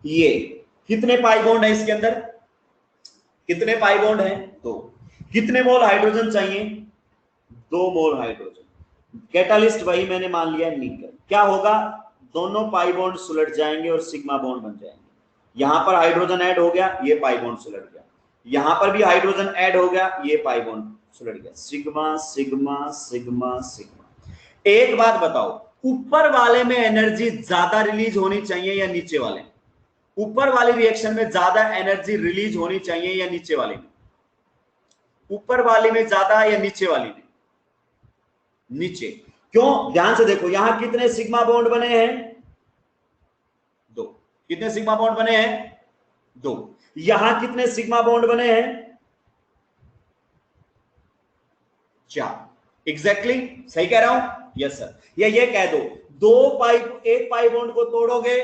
Speaker 1: ये कितने पाई बॉन्ड है इसके अंदर? कितने पाई बॉन्ड है? 2। कितने मोल हाइड्रोजन चाहिए? 2 मोल हाइड्रोजन। कैटालिस्ट वही मैंने मान लिया निकल। क्या होगा? दोनों पाई बॉन्ड सुलट जाएंगे और सिग्मा बॉन्ड बन जाएंगे। यहां पर हाइड्रोजन ऐड हो गया, ये पाई बॉन्ड सुलट गया। यहां पर भी हाइड्रोजन ऐड हो गया, ये पाई बॉन्ड सुलट गया। Sigma sigma sigma sigma. एक बात बताओ, ऊपर वाले में एनर्जी ज्यादा रिलीज होनी चाहिए या नीचे वाले में? ऊपर वाली रिएक्शन में ज्यादा एनर्जी रिलीज होनी चाहिए या नीचे वाले में? ऊपर वाले में ज्यादा या नीचे वाली में? नीचे। क्यों? ध्यान से देखो, यहां कितने सिग्मा बॉन्ड बने हैं? 2। कितने सिग्मा बॉन्ड बने हैं? 2। यहां कितने सिग्मा बॉन्ड बने हैं? 4। एग्जैक्टली सही कह रहा हूं? Yes sir. या ये कह दो, एक पाई बॉन्ड को तोड़ोगे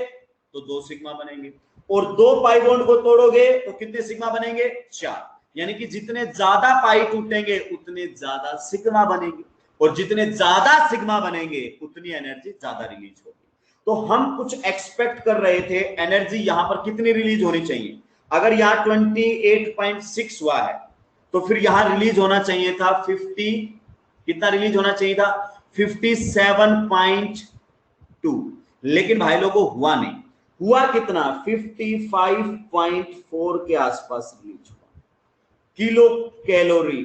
Speaker 1: तो 2 सिग्मा बनेंगे, और 2 पाई बॉन्ड को तोड़ोगे तो कितने सिग्मा बनेंगे? 4। यानी कि जितने ज्यादा पाई टूटेंगे उतने ज्यादा सिग्मा बनेंगे, और जितने ज्यादा सिग्मा बनेंगे उतनी एनर्जी ज्यादा रिलीज होगी। तो हम कुछ एक्सपेक्ट कर रहे थे, एनर्जी यहां पर कितनी रिलीज होनी चाहिए? अगर यहां 28.6 हुआ है तो फिर यहां रिलीज होना चाहिए था 50। कितना रिलीज होना चाहिए था? 57.2। लेकिन भाई लोगों हुआ नहीं। हुआ कितना? 55.4 के आसपास रिलीज हुआ किलो कैलोरी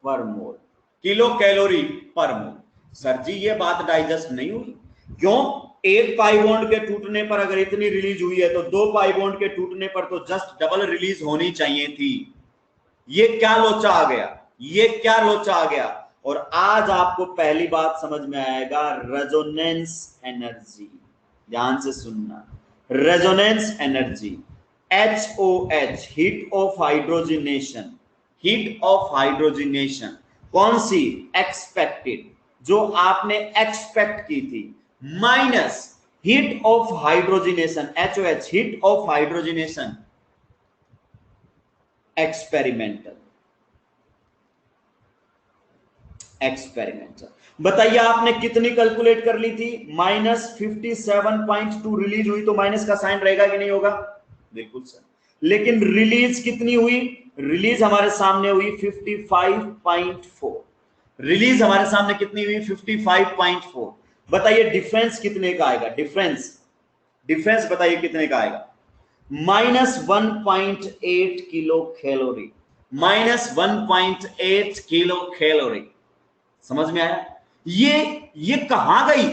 Speaker 1: पर मोल। किलो कैलोरी पर मोल। सर जी ये बात डाइजेस्ट नहीं हुई। क्यों? एक पाई बॉन्ड के टूटने पर अगर इतनी रिलीज हुई है तो 2 पाई बॉन्ड के टूटने पर तो जस्ट डबल रिलीज होनी चाहिए थी। ये क्या लोचा आ गया? ये क्या लोचा आ गया? और आज आपको पहली बात समझ में आएगा, रेजोनेंस एनर्जी। ध्यान से सुनना, resonance energy, HOH, heat of hydrogenation. Heat of hydrogenation कौन सी? एक्सपेक्टेड, जो आपने एक्सपेक्ट की थी, minus heat of hydrogenation, HOH, heat of hydrogenation experimental. Experimental. बताइए आपने कितनी कैलकुलेट कर ली थी? -57.2 रिलीज हुई, तो माइनस का साइन रहेगा कि नहीं होगा? बिल्कुल सर। लेकिन रिलीज कितनी हुई? रिलीज हमारे सामने हुई 55.4। रिलीज हमारे सामने कितनी हुई? 55.4। बताइए डिफरेंस कितने का आएगा? डिफरेंस डिफरेंस बताइए कितने का आएगा? -1.8 किलो कैलोरी। -1.8 kilo calorie. समझ में आया? ये कहां गई?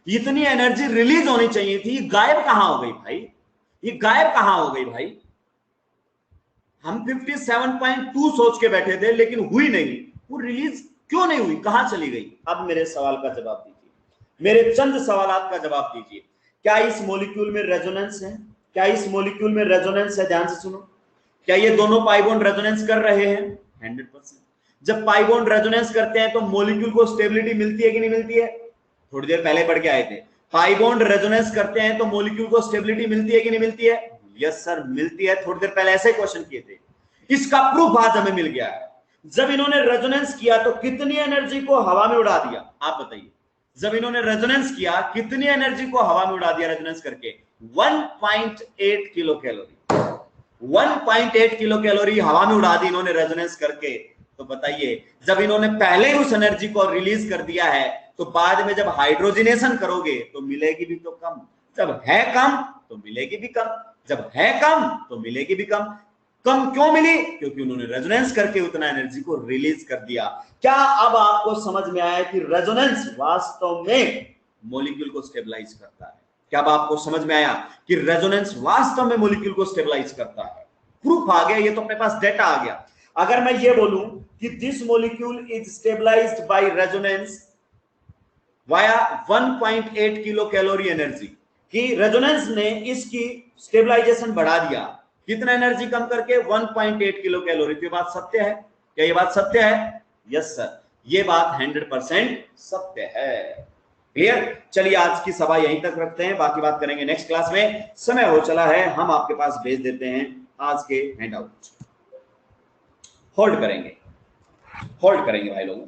Speaker 1: इतनी एनर्जी रिलीज होनी चाहिए थी, गायब कहां हो गई भाई? ये गायब कहां हो गई भाई? हम 57.2 सोच के बैठे थे, लेकिन हुई नहीं। वो रिलीज क्यों नहीं हुई? कहां चली गई? अब मेरे सवाल का जवाब दीजिए, मेरे चंद सवालात का जवाब दीजिए। क्या इस मॉलिक्यूल में रेजोनेंस है? क्या इस मॉलिक्यूल में रेजोनेंस है? ध्यान से सुनो। क्या ये दोनों पाई बॉन्ड रेजोनेंस कर रहे हैं? 100%। जब पाई बॉन्ड रेजोनेंस करते हैं तो मॉलिक्यूल को स्टेबिलिटी मिलती है कि नहीं मिलती है? थोड़ी देर पहले पढ़ के आए थे। पाई बॉन्ड रेजोनेंस करते हैं तो मॉलिक्यूल को स्टेबिलिटी मिलती है कि नहीं मिलती है? यस सर, मिलती है। थोड़ी देर पहले ऐसे क्वेश्चन किए थे। इसका प्रूफ आज हमें मिल गया है। जब इन्होंने रेजोनेंस किया तो कितनी एनर्जी को हवा में उड़ा दिया? आप बताइए। जब इन्होंने रेजोनेंस किया कितनी एनर्जी को हवा में उड़ा दिया रेजोनेंस करके? 1.8 किलो कैलोरी। 1.8 किलो कैलोरी हवा में उड़ा दी इन्होंने रेजोनेंस करके। तो बताइए, जब इन्होंने पहले ही उस एनर्जी को रिलीज कर दिया है, तो बाद में जब हाइड्रोजनेशन करोगे तो मिलेगी भी तो कम। जब है कम तो मिलेगी भी कम। जब है कम तो मिलेगी भी कम। कम क्यों मिली? क्योंकि उन्होंने रेजोनेंस करके उतना एनर्जी को रिलीज कर दिया। क्या अब आपको समझ में आया कि रेजोनेंस वास्तव में मॉलिक्यूल को स्टेबलाइज करता है? क्या अब आपको समझ में आया कि रेजोनेंस वास्तव में मॉलिक्यूल को स्टेबलाइज करता है? प्रूफ आ गया, ये तो अपने पास डेटा आ गया। अगर मैं ये बोलूं कि this molecule is stabilized by resonance via 1.8 kilo calorie energy, कि रेजोनेंस ने इसकी स्टेबलाइजेशन बढ़ा दिया, कितना एनर्जी कम करके? 1.8 किलो कैलोरी। तो ये बात सत्य है? क्या ये बात सत्य है? यस सर, ये बात 100% सत्य है। क्लियर? चलिए आज की सभा यहीं तक रखते हैं, बाकी बात करेंगे नेक्स्ट क्लास में। समय हो चला है, हम आपके पास भेज देते हैं आज के हैंडआउट। होल्ड करेंगे, होल्ड करेंगे भाई लोगों।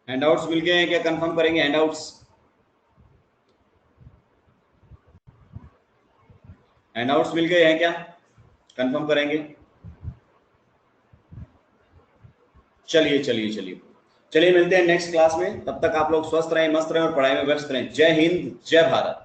Speaker 1: हैंडआउट्स मिल गए हैं क्या? कंफर्म करेंगे हैंडआउट्स। हैंडआउट्स मिल गए हैं क्या? कंफर्म करेंगे। चलिए चलिए चलिए चलिए, मिलते हैं नेक्स्ट क्लास में। तब तक आप लोग स्वस्थ रहें, मस्त रहें और पढ़ाई में व्यस्त रहें। जय हिंद, जय भारत।